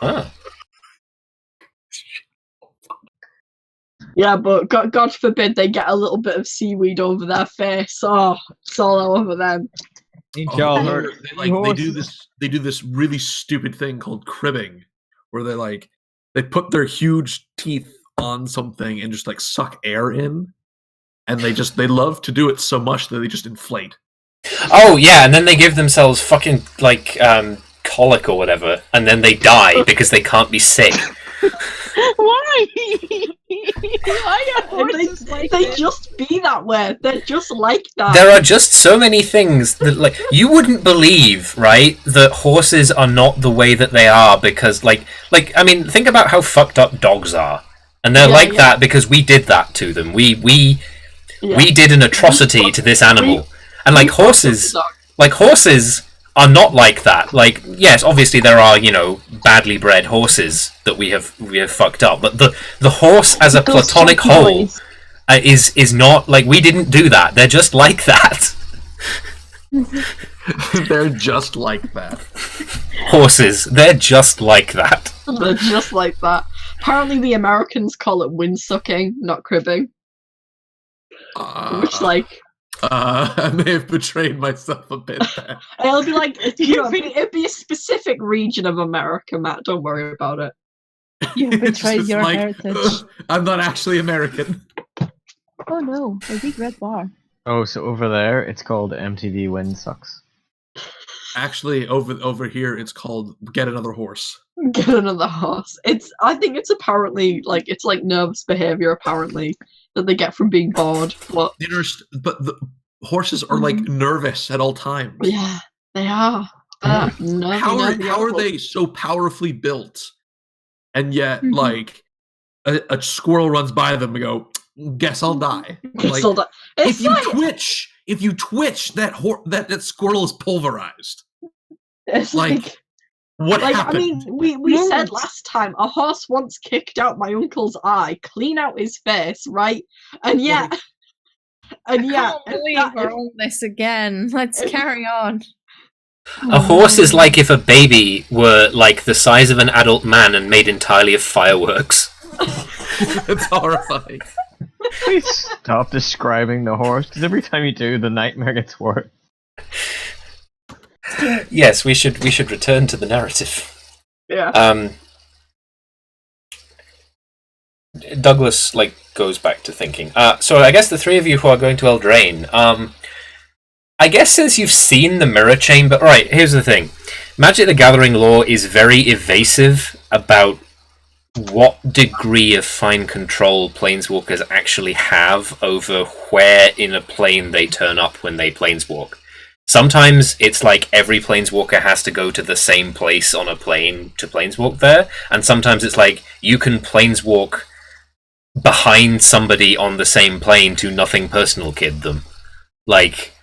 Oh. Yeah, but God forbid they get a little bit of seaweed over their face. Oh, it's all over them. Ain't y'all heard of they do this really stupid thing called cribbing, where they put their huge teeth on something and just like suck air in, and they love to do it so much that they just inflate. Oh yeah, and then they give themselves fucking like colic or whatever, and then they die because they can't be sick. Why? Why are horses They just be that way. They're just like that. There are just so many things that, like, you wouldn't believe, right, that horses are not the way that they are because, like, I mean, think about how fucked up dogs are, and they're that because we did that to them. We did an atrocity to this animal, and like horses are not like that. Like, yes, obviously there are, badly bred horses that we have fucked up, but the horse as a platonic whole is not like, we didn't do that. They're just like that. They're just like that. Horses, they're just like that. They're just like that. Apparently the Americans call it windsucking, not cribbing. Which, like... I may have betrayed myself a bit there. It'll be like, it'd be a specific region of America, Matt. Don't worry about it. You betrayed your heritage. I'm not actually American. Oh no, a big red bar. Oh, so over there, it's called MTV Wind Sucks. Actually, over here, it's called Get Another Horse. Get another horse. I think it's apparently, like, it's like nervous behavior, apparently, that they get from being bored. But the horses are, like, nervous at all times. Yeah, they are. How are they so powerfully built? And yet, like, a squirrel runs by them and go, guess I'll die. Like, if you twitch, that squirrel is pulverized. It's like what happened? I mean, we said last time a horse once kicked out my uncle's eye, clean out his face, right? And yet, I can't believe we're on this again. Let's carry on. A horse is like if a baby were like the size of an adult man and made entirely of fireworks. That's horrifying. Please stop describing the horse, because every time you do, the nightmare gets worse. Yes, we should return to the narrative. Yeah. Douglas goes back to thinking. So I guess the three of you who are going to Eldraine, I guess since you've seen the Mirror Chamber, right? Here's the thing: Magic the Gathering lore is very evasive about what degree of fine control planeswalkers actually have over where in a plane they turn up when they planeswalk. Sometimes it's like every planeswalker has to go to the same place on a plane to planeswalk there, and sometimes it's like you can planeswalk behind somebody on the same plane to nothing personal kid them. Like,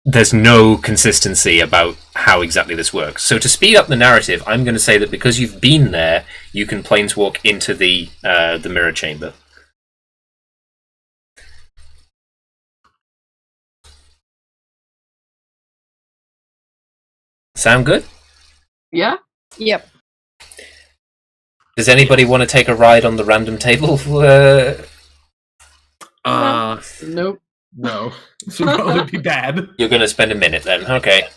there's no consistency about how exactly this works. So to speed up the narrative, I'm going to say that because you've been there, you can planeswalk into the Mirror Chamber. Sound good? Yeah? Yep. Does anybody want to take a ride on the random table? Nope. No. This would probably be bad. You're going to spend a minute then, okay.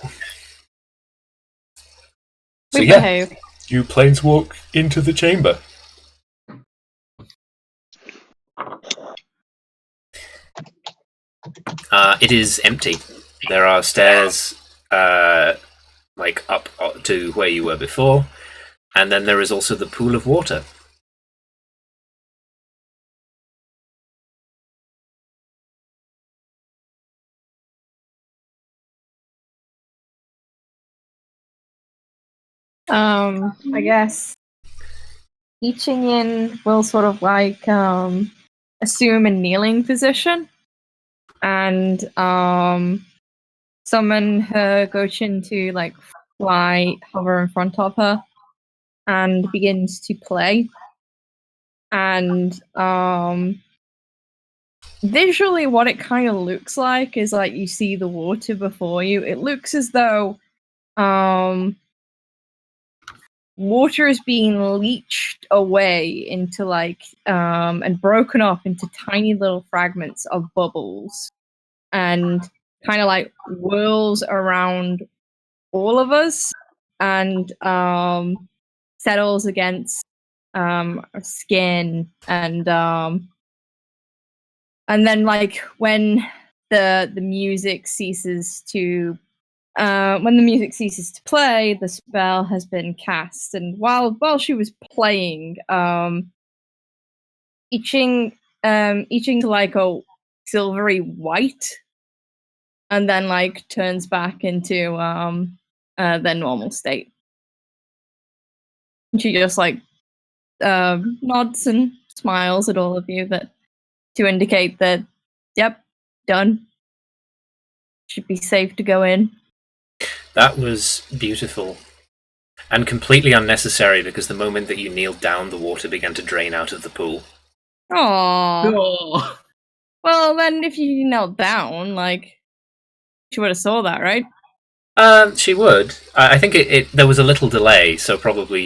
So We yeah, behave. you planeswalk into the chamber. It is empty. There are stairs up to where you were before, and then there is also the pool of water. I guess I Ching will sort of like assume a kneeling position and summon her Gochin to like fly, hover in front of her, and begins to play. And visually, what it kind of looks like is like you see the water before you. It looks as though water is being leached away into like and broken up into tiny little fragments of bubbles, and kind of like whirls around all of us and settles against our skin, and then like when the music ceases to play, the spell has been cast. And while she was playing, I Ching to like a silvery white, and then like turns back into their normal state. And she just like nods and smiles at all of you to indicate that, yep, done. Should be safe to go in. That was beautiful. And completely unnecessary, because the moment that you kneeled down, the water began to drain out of the pool. Aww. Oh. Well, then if you knelt down, like, she would have saw that, right? She would. I think there was a little delay, so probably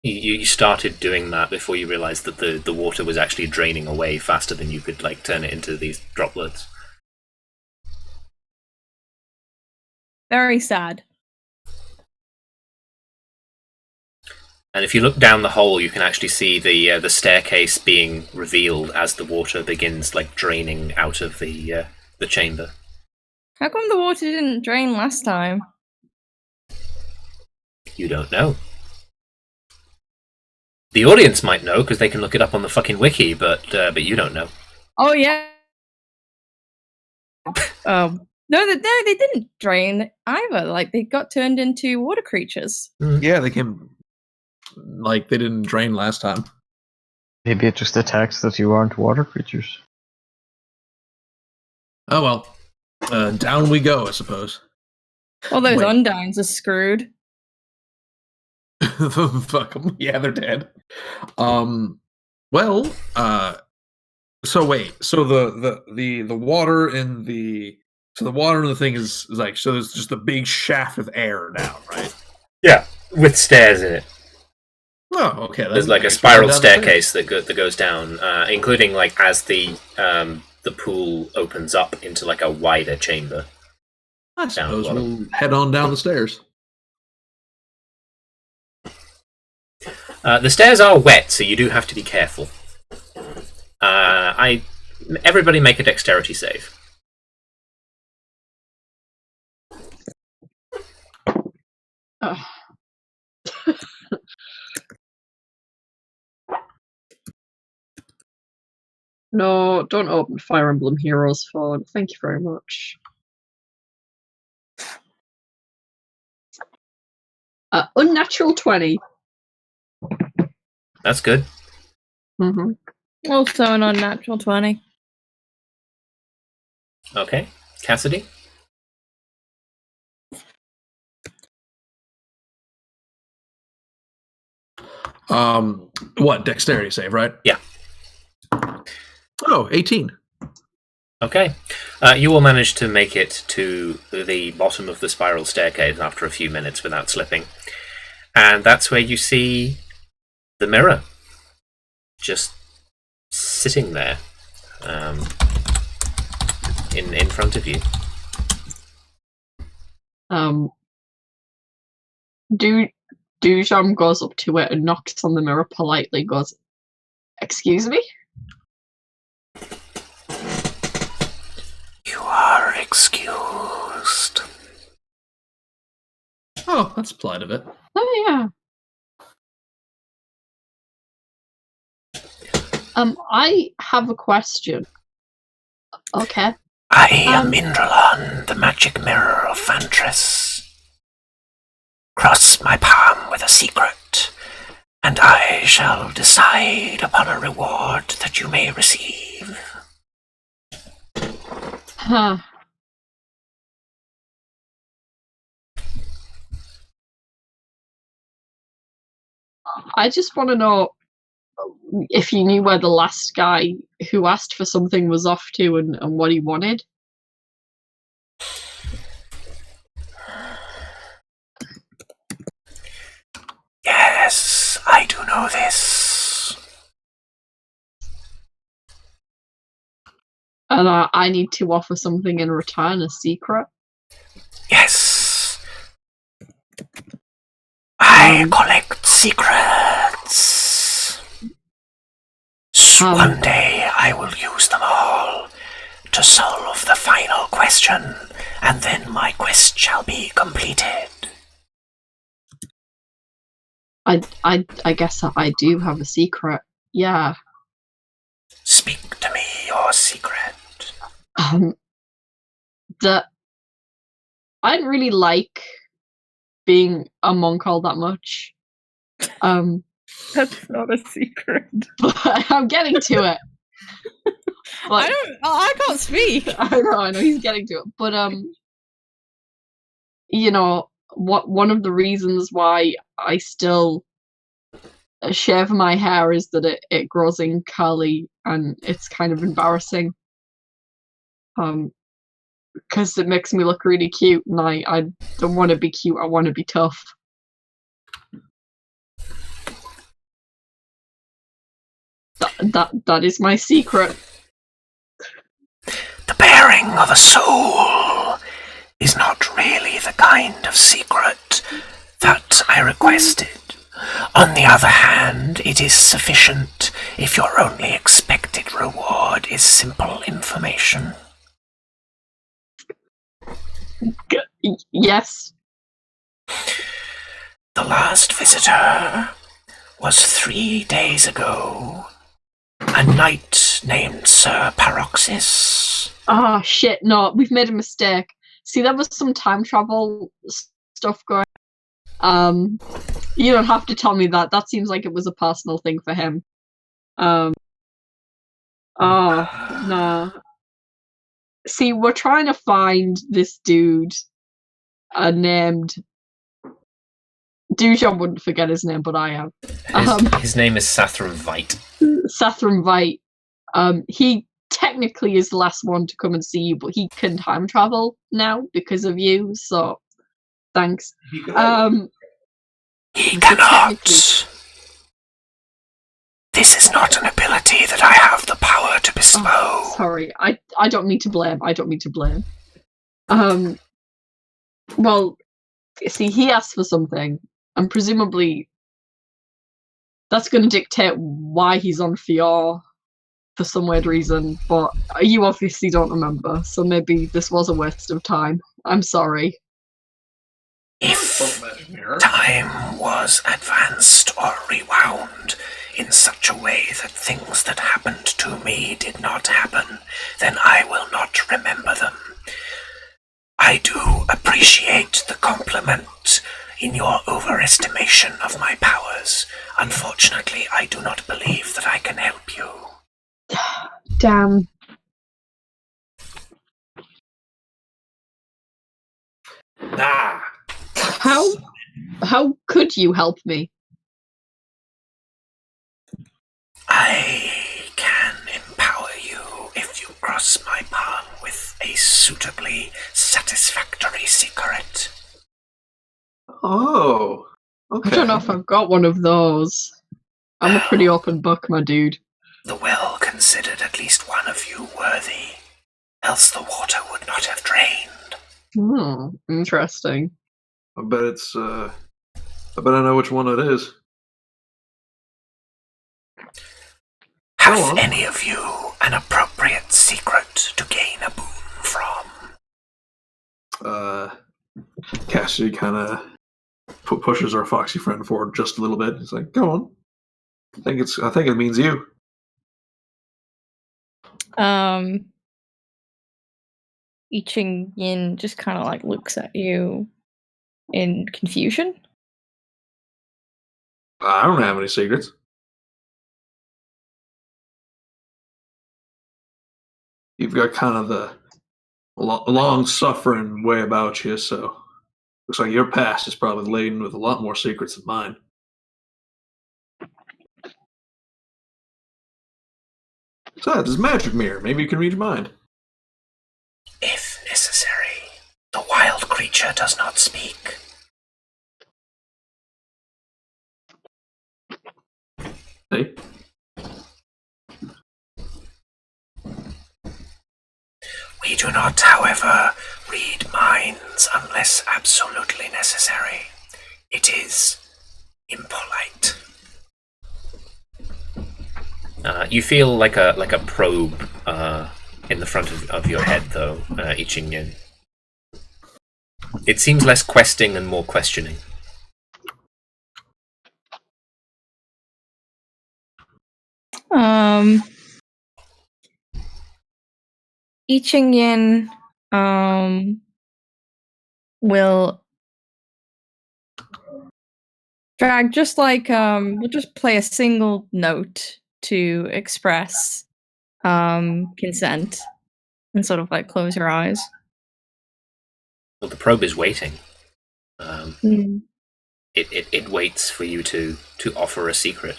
you started doing that before you realised that the water was actually draining away faster than you could like turn it into these droplets. Very sad. And if you look down the hole, you can actually see the staircase being revealed as the water begins like draining out of the chamber. How come the water didn't drain last time? You don't know. The audience might know because they can look it up on the fucking wiki, but you don't know. Oh yeah. No, they didn't drain either. Like they got turned into water creatures. Yeah, they came like they didn't drain last time. Maybe it just attacks that you aren't water creatures. Oh well. Down we go, I suppose. Well, those Wait. undines are screwed. Fuck them. Yeah, they're dead. Well, so wait. So the water in the water in the thing is like, so there's just a big shaft of air down, right? Yeah, with stairs in it. Oh, okay. There's like a spiral staircase that goes down, including like as the pool opens up into like a wider chamber. I suppose we'll head on down the stairs. The stairs are wet, so you do have to be careful. Everybody make a dexterity save. No, don't open Fire Emblem Heroes phone. Thank you very much. Unnatural 20. That's good. Mm-hmm. Also an unnatural 20. Okay. Cassidy? What, dexterity save, right? Yeah. Oh, 18. Okay. You will manage to make it to the bottom of the spiral staircase after a few minutes without slipping. And that's where you see the mirror. Just sitting there. In front of you. Dujom goes up to it and knocks on the mirror politely, goes, "Excuse me?" You are excused. Oh, that's polite of it. Oh, yeah. I have a question. Okay. I am Indralan, the magic mirror of Vantress. Cross my palm with a secret, and I shall decide upon a reward that you may receive. Huh. I just want to know if you knew where the last guy who asked for something was off to and what he wanted. Yes, I do know this. And I need to offer something in return, a secret. Yes. I collect secrets. One day I will use them all to solve the final question, and then my quest shall be completed. I guess I do have a secret. Yeah. Speak to me your secret. That I didn't really like being a monk all that much. That's not a secret. But I'm getting to it. But, I can't speak. I know he's getting to it. But you know, one of the reasons why I still shave my hair is that it grows in curly and it's kind of embarrassing. Because it makes me look really cute, and I don't want to be cute, I want to be tough. That is my secret. The bearing of a soul is not really the kind of secret that I requested. On the other hand, it is sufficient if your only expected reward is simple information. Yes. The last visitor was 3 days ago. A knight named Sir Paroxys. Oh shit, no, we've made a mistake. See, there was some time travel stuff going on. You don't have to tell me that. That seems like it was a personal thing for him. Oh, no. See, we're trying to find this dude named... Dujom wouldn't forget his name, but I am. His name is Sathram Vight. Sathram Vight. He technically is the last one to come and see you, but he can time travel now because of you, so thanks. He cannot. This is not an ability that I have the power to bestow. Oh, sorry, I don't mean to blame. Well, see, he asked for something, and presumably that's going to dictate why he's on Fior for some weird reason, but you obviously don't remember, so maybe this was a waste of time. I'm sorry. If time was advanced or rewound in such a way that things that happened to me did not happen, then I will not remember them. I do appreciate the compliment in your overestimation of my powers. Unfortunately, I do not believe that I can help you. Damn. Nah. How could you help me? I can empower you if you cross my palm with a suitably satisfactory secret. Oh. Okay. I don't know if I've got one of those. I'm a pretty open book, my dude. The well considered at least one of you worthy, else the water would not have drained. Interesting. I bet it's I bet I know which one it is. Have any of you an appropriate secret to gain a boon from? Cassidy kind of pushes our foxy friend forward just a little bit. He's like, "Go on. I think it means you." I Ching Yin just kind of like looks at you in confusion. I don't have any secrets. You've got kind of the long-suffering way about you, so looks like your past is probably laden with a lot more secrets than mine. Besides, this magic mirror. Maybe you can read your mind. If necessary, the wild creature does not speak. Hey? We do not, however, read minds unless absolutely necessary. It is impolite. You feel like a probe in the front of your head, though, I Ching-yen. It seems less questing and more questioning. I Ching-yen will drag we'll just play a single note to express consent and sort of like close her eyes. Well, the probe is waiting. It waits for you to offer a secret.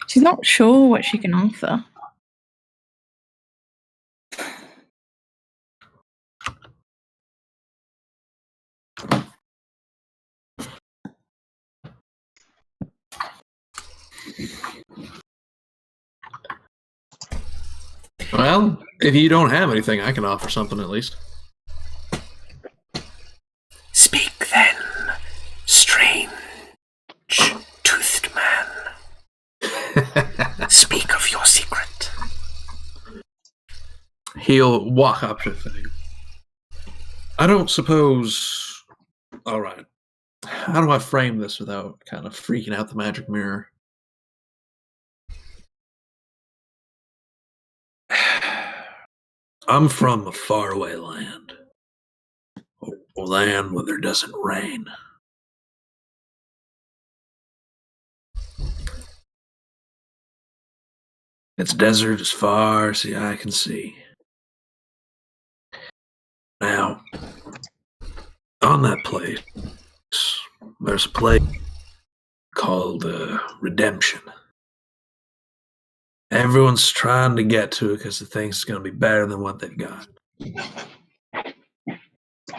She's not sure what she can offer. Well, if you don't have anything, I can offer something at least. Speak then, strange toothed man. Speak of your secret. He'll walk up to the thing. I don't suppose... Alright. How do I frame this without kind of freaking out the magic mirror? I'm from a faraway land. A land where there doesn't rain. It's desert as far as the eye can see. Now, on that place, there's a place called Redemption. Everyone's trying to get to it because they think it's going to be better than what they've got.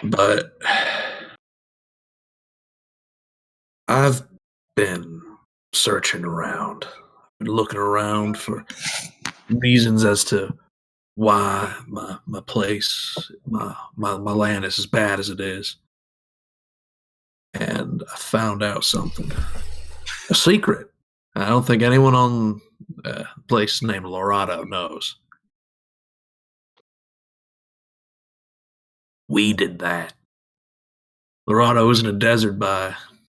But I've been searching around, been looking around for reasons as to why my place, my land is as bad as it is. And I found out something. A secret. I don't think anyone on a place named Lorado knows. We did that. Lorado isn't a desert by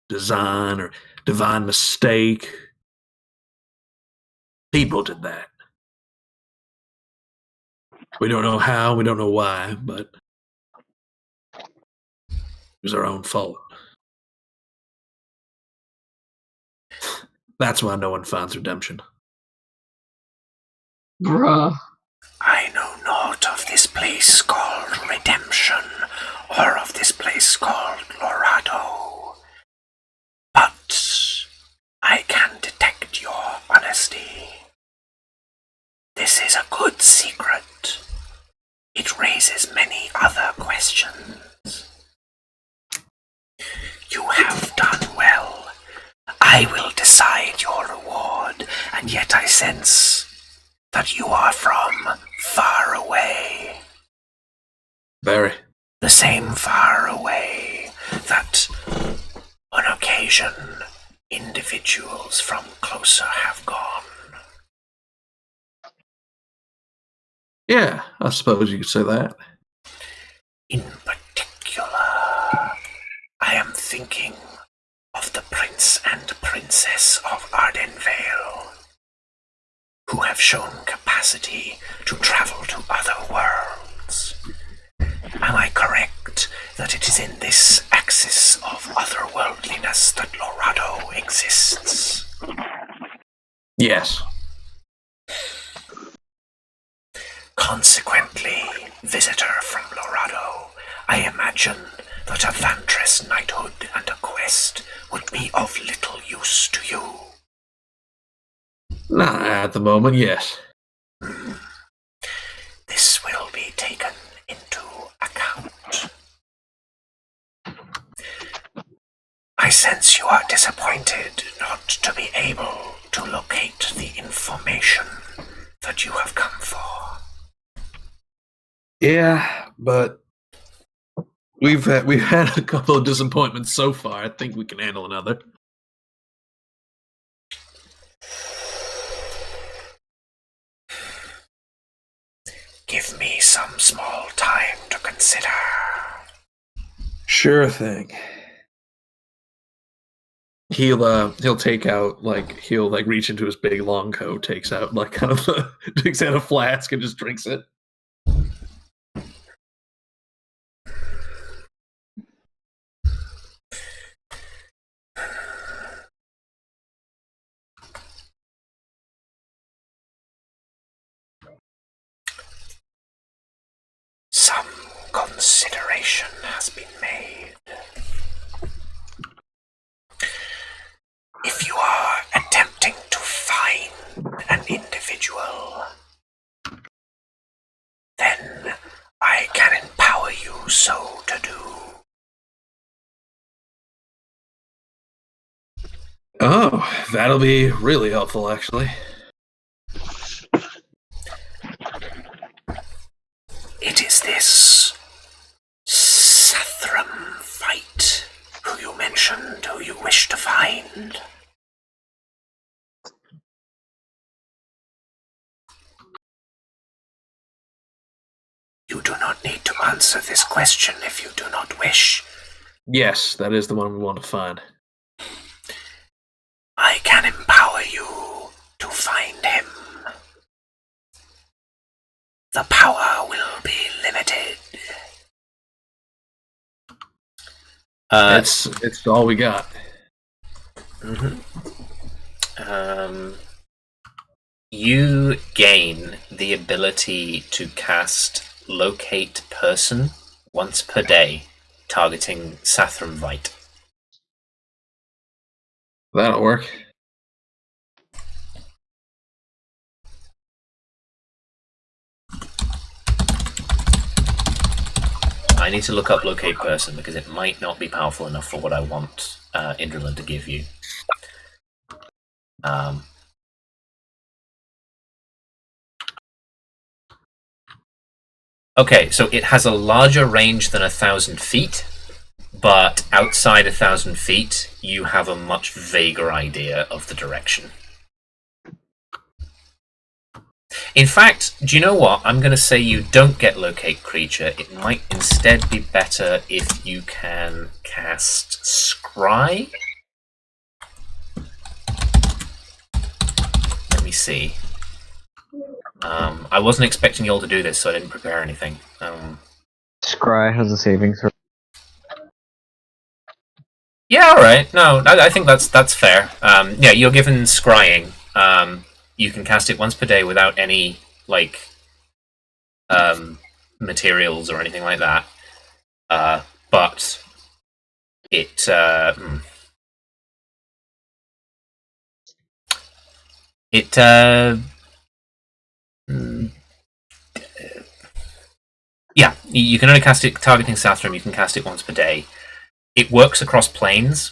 design or divine mistake. People did that. We don't know how, we don't know why, but it was our own fault. That's why no one finds redemption. Bruh. I know naught of this place called Redemption, or of this place called Lorado. But I can detect your honesty. This is a good secret. It raises many other questions. You have done well. I will decide your reward, and yet I sense that you are from far away. Barry. The same far away that, on occasion, individuals from closer have gone. Yeah, I suppose you could say that. In particular, I am thinking of the Prince and Princess of Ardenvale, who have shown capacity capacity to travel to other worlds. Am I correct that it is in this axis of otherworldliness that Lorado exists? Yes. Consequently, visitor from Lorado, I imagine that a Vantress knighthood and a quest would be of little use to you. Not at the moment, yes. This will be taken into account. I sense you are disappointed not to be able to locate the information that you have come for. Yeah, but we've had a couple of disappointments so far. I think we can handle another. Give me some small time to consider. Sure thing. He'll take out he'll reach into his big long coat, takes out takes out a flask and just drinks it. Some consideration has been made. If you are attempting to find an individual, then I can empower you so to do. Oh, that'll be really helpful, actually. It is this Sathram Vight who you mentioned who you wish to find. You do not need to answer this question if you do not wish. Yes, that is the one we want to find. I can empower you to find him. The power will be limited. It's all we got. You gain the ability to cast Locate Person once per day, targeting Sathram Vight. That'll work. I need to look up Locate Person because it might not be powerful enough for what I want Indralin to give you. Okay, so it has a larger range than 1,000 feet, but outside 1,000 feet, you have a much vaguer idea of the direction. In fact, do you know what? I'm going to say you don't get Locate Creature. It might instead be better if you can cast Scry. Let me see. I wasn't expecting you all to do this, so I didn't prepare anything. Scry has a saving throw. Yeah, alright. No, I think that's fair. Yeah, you're given Scrying. You can cast it once per day without any, materials or anything like that. But it... yeah, you can only cast it targeting Sathram. You can cast it once per day. It works across planes,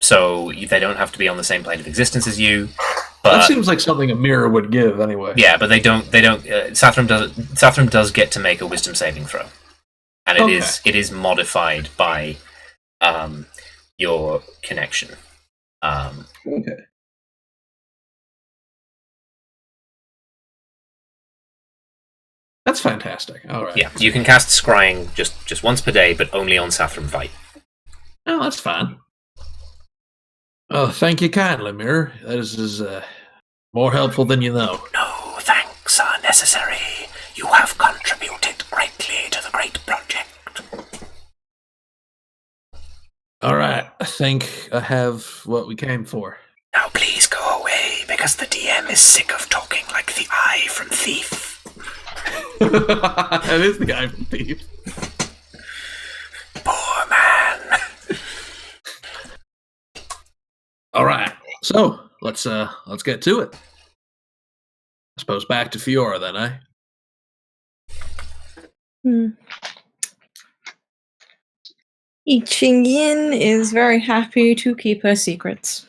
so they don't have to be on the same plane of existence as you. But That seems like something a mirror would give, anyway. yeah, but they don't. Sathram does get to make a Wisdom saving throw, and it is modified by your connection. Okay. That's fantastic. All right. Yeah, you can cast Scrying just once per day, but only on Sathram Vight. Oh, that's fine. Oh, thank you kindly, Mirror. That is More helpful than you know. No thanks are necessary. You have contributed greatly to the great project. All right, I think I have what we came for. Now please go away, because the DM is sick of talking like the eye from Thief. That is the guy from Thief. Poor man. All right, so let's get to it. I suppose back to Fiora then, eh? I Ching Yin is very happy to keep her secrets.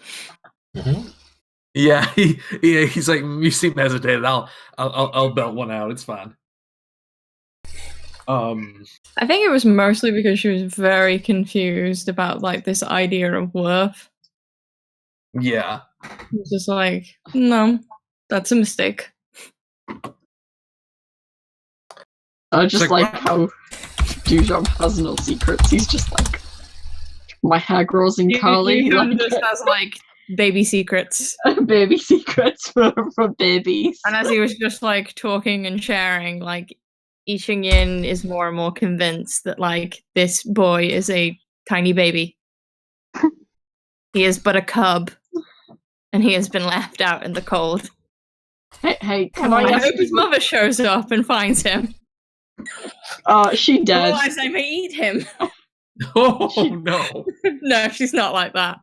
Mm-hmm. Yeah, he's like, you seem hesitated. I'll belt one out. It's fine. I think it was mostly because she was very confused about like this idea of worth. Yeah. It was just like, no, that's a mistake. I just It's like like, how Dujom has no secrets. He's just like, my hair grows in curly. Dujom just has like baby secrets. Baby secrets for babies. And as he was just like talking and sharing, like I Ching Yin is more and more convinced that like this boy is a tiny baby. He is but a cub, and he has been left out in the cold. Hey, can I I ask hope his mother shows up and finds him. she dead. Otherwise, I may eat him. Oh no. No, she's not like that.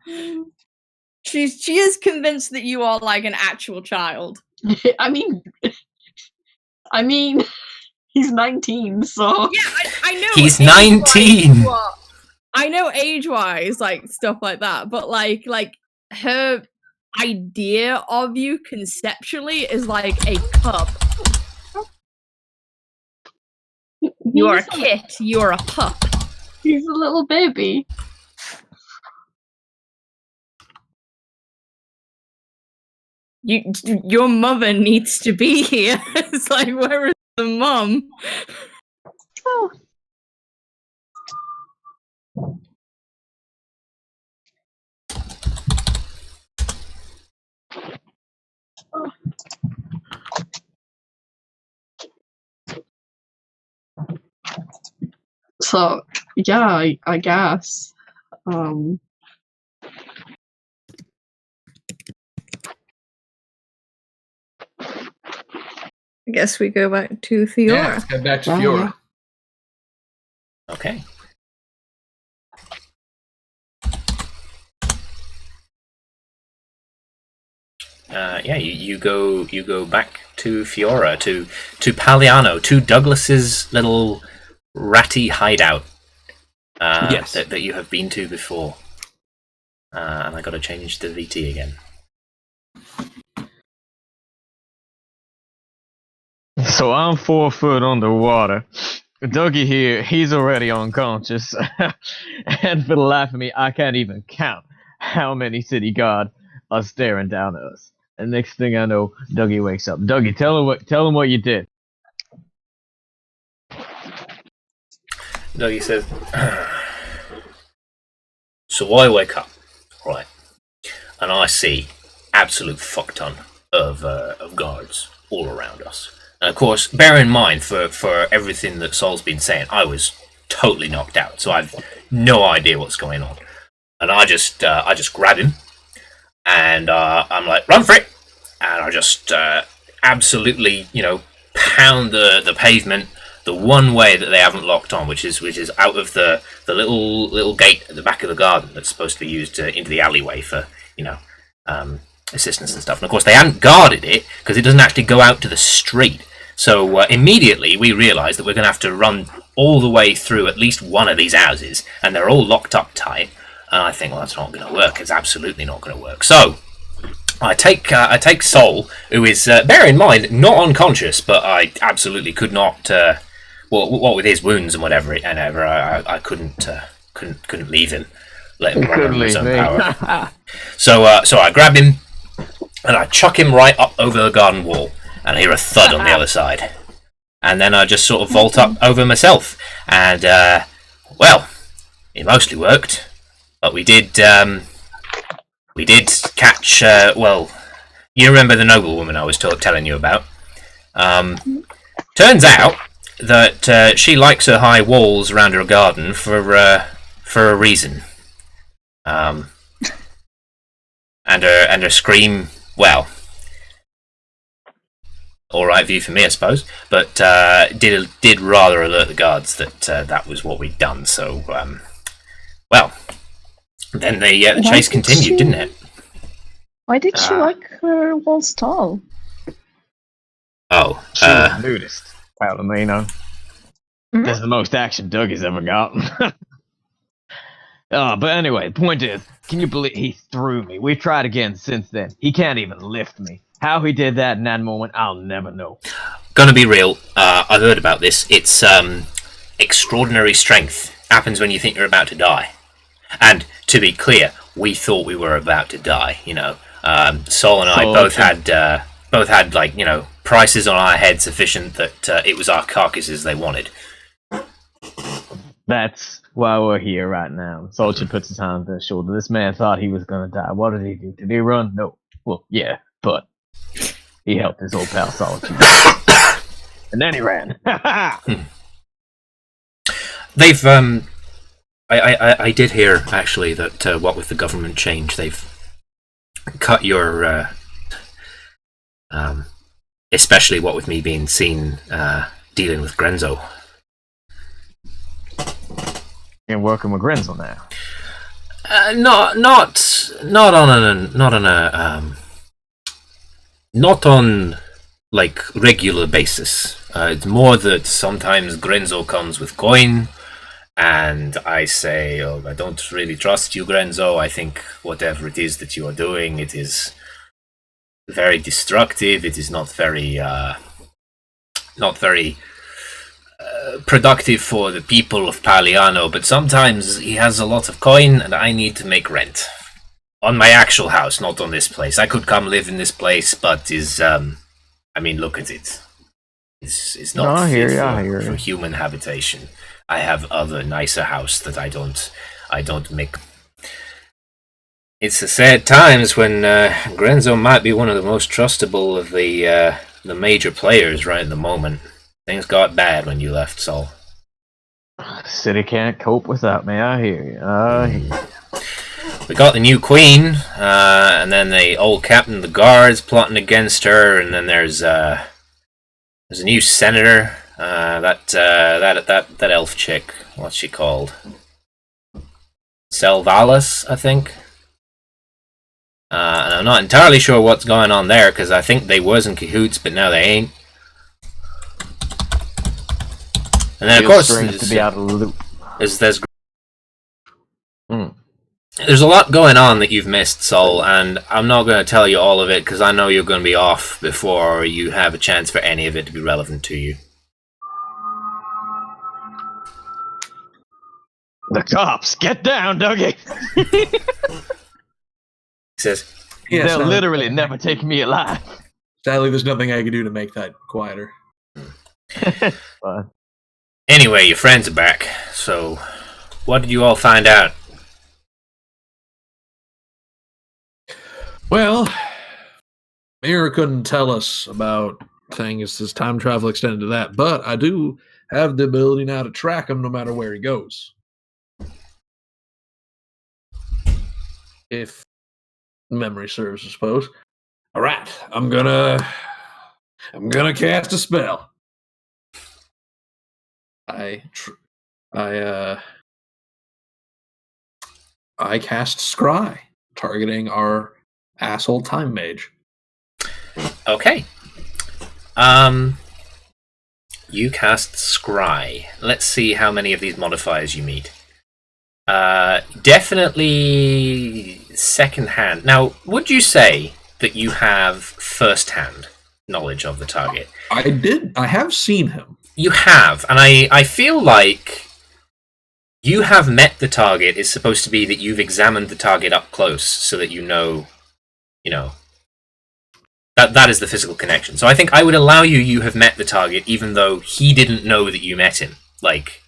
She is convinced that you are like an actual child. I mean, he's 19, so Yeah, I know. He's age-wise 19. you are- I know age-wise, like stuff like that, but like her idea of you conceptually is like a cub. You are a kit. You are a pup. He's a little baby. Your mother needs to be here. It's like, where is the mum? Oh. So yeah, I guess. I guess we go back to Fiora. Yeah, let's get back to Fiora. Okay. Yeah, you go back to Fiora, to Paliano, to Douglas's little ratty hideout Yes. that you have been to before. And I got to change the VT again. So I'm 4 foot underwater. Dougie here, he's already unconscious. And for the life of me, I can't even count how many city guard are staring down at us. And next thing I know, Dougie wakes up. Dougie, tell him what you did. Dougie says, so I wake up, right, and I see absolute fuck ton of guards all around us. And of course, bear in mind, for everything that Sol's been saying, I was totally knocked out, so I've no idea what's going on. And I just grab him, and I'm like, run for it! And I just absolutely, pound the pavement the one way that they haven't locked on, which is out of the little gate at the back of the garden that's supposed to be used into the alleyway for assistance and stuff. And of course, they hadn't guarded it because it doesn't actually go out to the street. So immediately we realise that we're going to have to run all the way through at least one of these houses, and they're all locked up tight. And I think, well, that's not going to work. It's absolutely not going to work. So I take Sol, who is, bear in mind, not unconscious, but I absolutely could not. What with his wounds and whatever, I couldn't leave him. Let him run on his own power. So I grab him and I chuck him right up over the garden wall, and I hear a thud on the other side. And then I just sort of vault up over myself, and well, it mostly worked, but we did catch You remember the noblewoman I was telling you about? Turns out that she likes her high walls around her garden for a reason. And her scream, well, all right view for me, I suppose. But did rather alert the guards that that was what we'd done. So, well, then the chase continued, didn't it? Why did she like her walls tall? Oh, She was a nudist. Palomino. Mhm. That's the most action Dougie's ever gotten. But anyway, point is, can you believe he threw me? We've tried again since then. He can't even lift me. How he did that in that moment, I'll never know. Gonna be real. I heard about this. It's extraordinary strength. Happens when you think you're about to die. And to be clear, we thought we were about to die. You know, Sol and I both had like, you know, prices on our head sufficient that it was our carcasses they wanted. That's why we're here right now. Soldier puts his hand on his shoulder. This man thought he was gonna die. What did he do? Did he run? No. Well, yeah, but he helped his old pal Soldier. And then he ran. They've I did hear actually that what with the government change, they've cut your especially what with me being seen dealing with Grenzo. You're working with Grenzel now. Not on like regular basis. It's more that sometimes Grenzo comes with coin, and I say, "Oh, I don't really trust you, Grenzo. I think whatever it is that you are doing, it is very destructive. It is not very productive for the people of Paliano, but sometimes he has a lot of coin and I need to make rent. On my actual house, not on this place. I could come live in this place, but I mean, look at it. It's not fit for human habitation. I have other nicer house that I don't make. It's a sad times when Grenzo might be one of the most trustable of the major players right at the moment. Things got bad when you left, Sol. The city can't cope without me. I hear you. We got the new queen, and then the old captain of the guards plotting against her, and then there's a new senator. That elf chick. What's she called? Selvalis, I think. And I'm not entirely sure what's going on there because I think they was in cahoots, but now they ain't. And then, of course, to be out of the loop. There's a lot going on that you've missed, Sol, and I'm not going to tell you all of it because I know you're going to be off before you have a chance for any of it to be relevant to you. The cops, get down, Dougie! He says, Yes, They'll literally never take me alive. Sadly, there's nothing I can do to make that quieter. anyway, your friends are back, so what did you all find out? Well, Mira couldn't tell us about things as time travel extended to that, but I do have the ability now to track him no matter where he goes. If memory serves, I suppose. All right, I'm gonna cast a spell. I cast Scry, targeting our asshole time mage. Okay. You cast Scry. Let's see how many of these modifiers you meet. Definitely second hand. Now, would you say that you have first hand knowledge of the target? I have seen him. You have, and I feel like you have met the target is supposed to be that you've examined the target up close so that you know that is the physical connection. So I think I would allow you have met the target even though he didn't know that you met him. Like,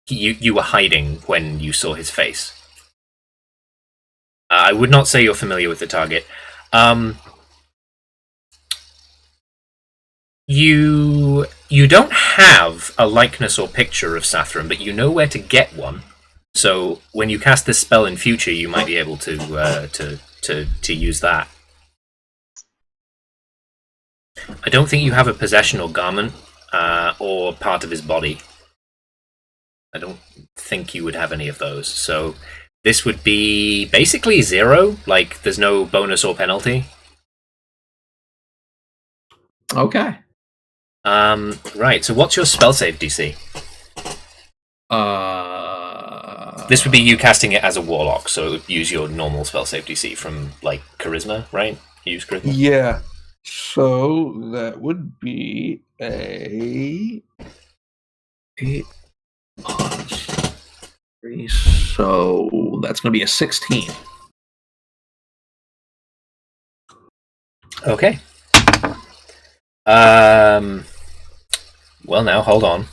you were hiding when you saw his face. I would not say you're familiar with the target. You don't have a likeness or picture of Sathram, but you know where to get one. So when you cast this spell in future, you might be able to use that. I don't think you have a possession or garment or part of his body. I don't think you would have any of those. So this would be basically 0. Like there's no bonus or penalty. Okay. Right. So what's your spell save DC? This would be you casting it as a warlock, so it would use your normal spell save DC from like charisma, right? You use charisma. Yeah. So that would be a 8 plus 3. So that's going to be a 16. Okay. Well, now hold on.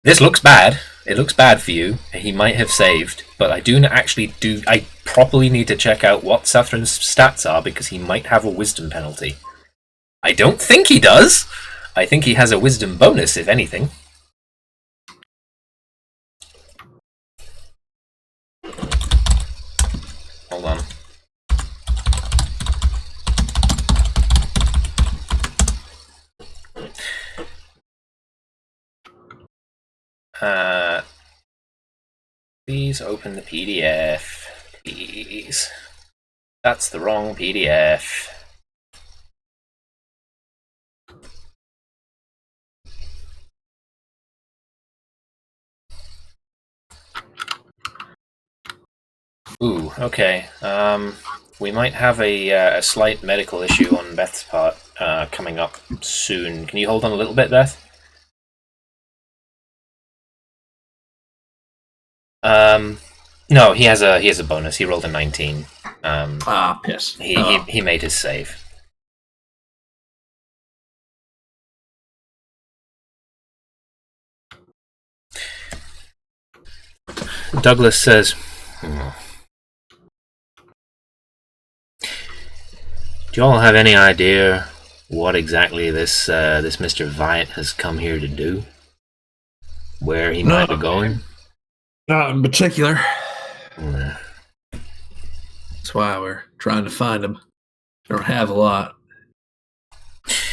This looks bad. It looks bad for you. He might have saved, but I I properly need to check out what Sathram's stats are because he might have a wisdom penalty. I don't think he does. I think he has a wisdom bonus, if anything. Hold on. Please open the PDF. Please. That's the wrong PDF. Ooh, okay. We might have a slight medical issue on Beth's part coming up soon. Can you hold on a little bit, Beth? No, he has a bonus. He rolled a 19. Piss. He made his save. Douglas says, do you all have any idea what exactly this Mr. Vight has come here to do? Where he might be going? Not in particular. Mm. That's why we're trying to find him. Don't have a lot.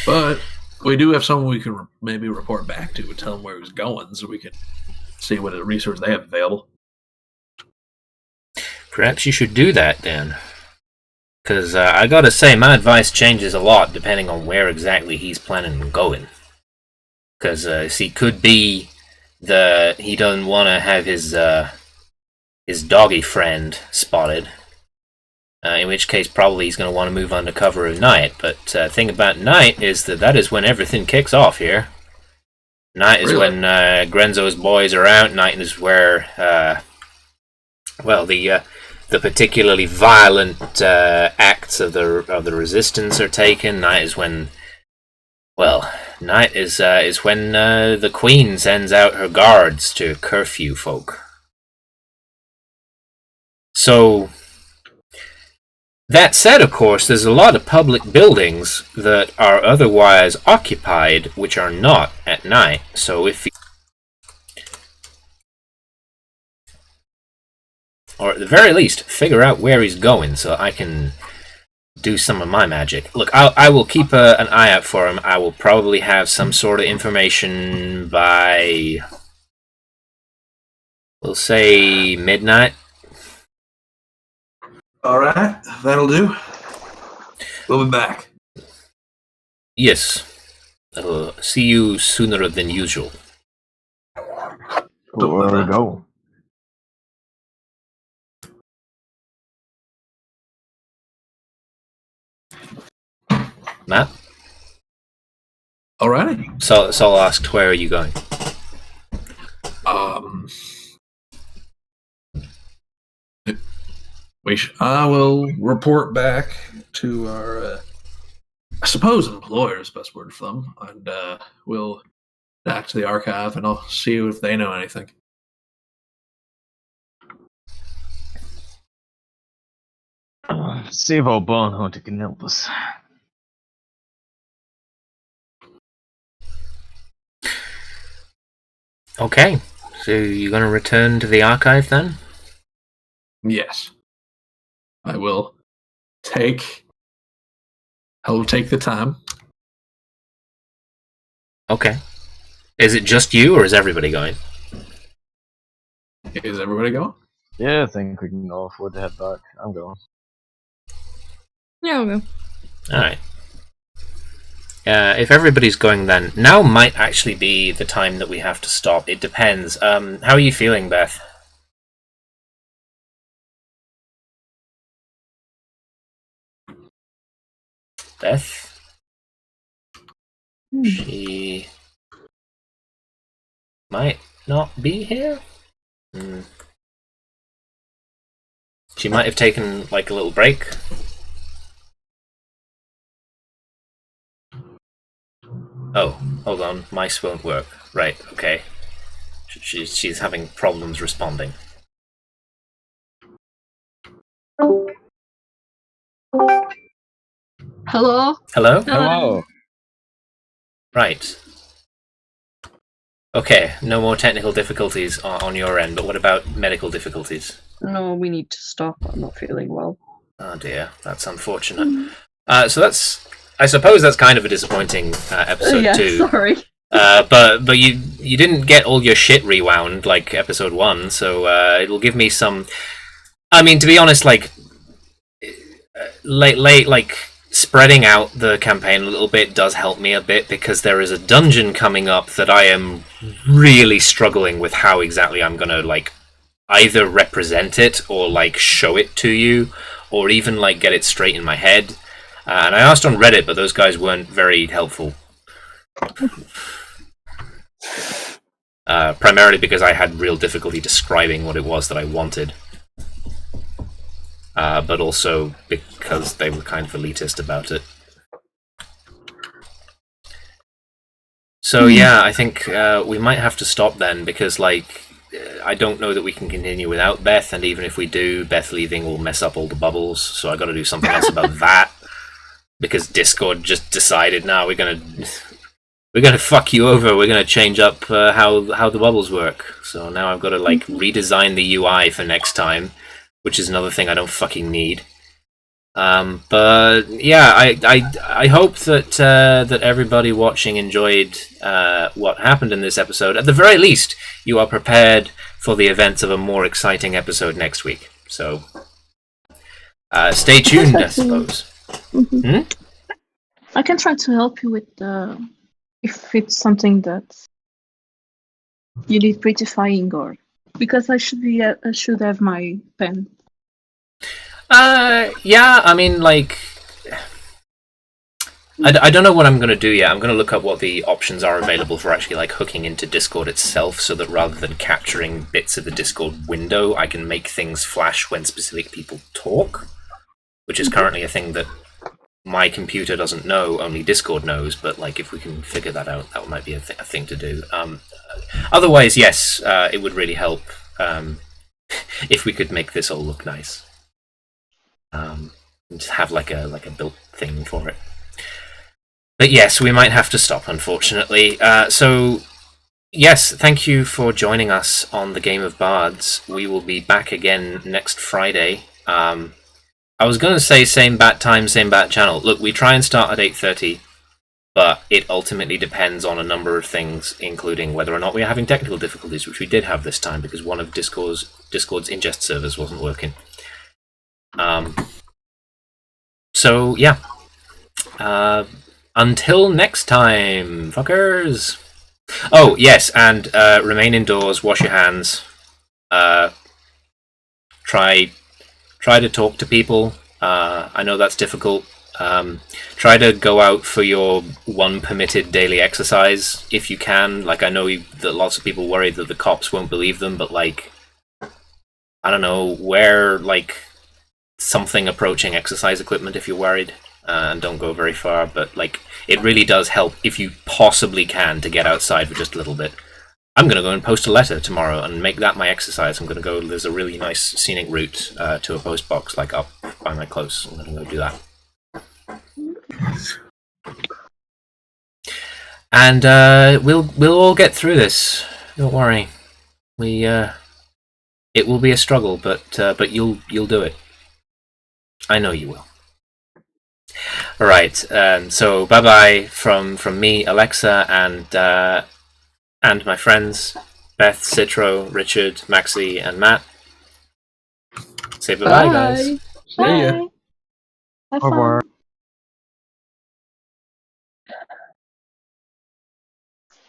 But we do have someone we can maybe report back to and tell him where he's going so we can see what resources they have available. Perhaps you should do that then. Because I gotta say, my advice changes a lot depending on where exactly he's planning on going. Because he could be he doesn't want to have his doggy friend spotted. In which case, probably he's going to want to move on to cover at night. But thing about night is that is when everything kicks off here. Night is when Grenzo's boys are out. Night is where, the particularly violent acts of the resistance are taken. Night is when, night is when the Queen sends out her guards to curfew folk. So, that said, of course, there's a lot of public buildings that are otherwise occupied, which are not at night. So if or at the very least, figure out where he's going so I can do some of my magic. Look, I will keep an eye out for him. I will probably have some sort of information by, we'll say, midnight. All right, that'll do. We'll be back. Yes. See you sooner than usual. Where we go? Matt? Alrighty. Saul asked, where are you going? I will report back to our, I suppose, employers, best word for them, and we'll back to the archive, and I'll see if they know anything. See if our bond hunter can help us. Okay, so you're going to return to the archive then? Yes. I will take the time. Okay. Is it just you, or is everybody going? Is everybody going? Yeah, I think we can all afford to head back. I'm going. Yeah, we'll go. Alright. If everybody's going then, now might actually be the time that we have to stop. It depends. How are you feeling, Beth? Beth? She might not be here? She might have taken, like, a little break. Oh, hold on. Mice won't work. Right, okay. She's having problems responding. Hello? Hello? Hello. Right. Okay, no more technical difficulties on your end, but what about medical difficulties? No, we need to stop. I'm not feeling well. Oh dear, that's unfortunate. So that's, I suppose that's kind of a disappointing episode Yeah, 2. sorry. But you didn't get all your shit rewound like episode 1, so it'll give me some. I mean, to be honest, like like spreading out the campaign a little bit does help me a bit, because there is a dungeon coming up that I am really struggling with how exactly I'm gonna like either represent it or like show it to you, or even like get it straight in my head. And I asked on Reddit, but those guys weren't very helpful. Primarily because I had real difficulty describing what it was that I wanted. But also because they were kind of elitist about it. So yeah, I think we might have to stop then, because like I don't know that we can continue without Beth, and even if we do, Beth leaving will mess up all the bubbles, so I got to do something else about that. Because Discord just decided, now we're gonna fuck you over. We're gonna change up how the bubbles work. So now I've got to like redesign the UI for next time, which is another thing I don't fucking need. But yeah, I hope that that everybody watching enjoyed what happened in this episode. At the very least, you are prepared for the events of a more exciting episode next week. So stay tuned, I suppose. I can try to help you with if it's something that you need prettifying, or because I should have my pen. Yeah, I mean, like, I don't know what I'm going to do yet. I'm going to look up what the options are available for actually, like, hooking into Discord itself, so that rather than capturing bits of the Discord window, I can make things flash when specific people talk, which is currently a thing that my computer doesn't know, only Discord knows, but, like, if we can figure that out, that might be a thing to do. Otherwise, yes, it would really help if we could make this all look nice. Just have like a built thing for it. But yes, we might have to stop, unfortunately. So yes, thank you for joining us on the Game of Bards. We will be back again next Friday. I was going to say same bat time, same bat channel. Look, we try and start at 8:30, but it ultimately depends on a number of things, including whether or not we are having technical difficulties, which we did have this time because one of Discord's ingest servers wasn't working. So yeah, until next time, fuckers. Oh yes, and remain indoors, wash your hands, try to talk to people. I know that's difficult. Try to go out for your one permitted daily exercise if you can. Like, I know that lots of people worry that the cops won't believe them, but like, I don't know, wear like something approaching exercise equipment if you're worried, and don't go very far. But like, it really does help if you possibly can to get outside for just a little bit. I'm going to go and post a letter tomorrow and make that my exercise. I'm going to go, there's a really nice scenic route to a post box like up by my close. I'm going to go do that. And we'll all get through this. Don't worry. We it will be a struggle, but you'll do it. I know you will. All right. So bye bye from me, Alexa, and my friends Beth, Citro, Richard, Maxie, and Matt. Say bye bye, guys. See ya. Have Au revoir. fun.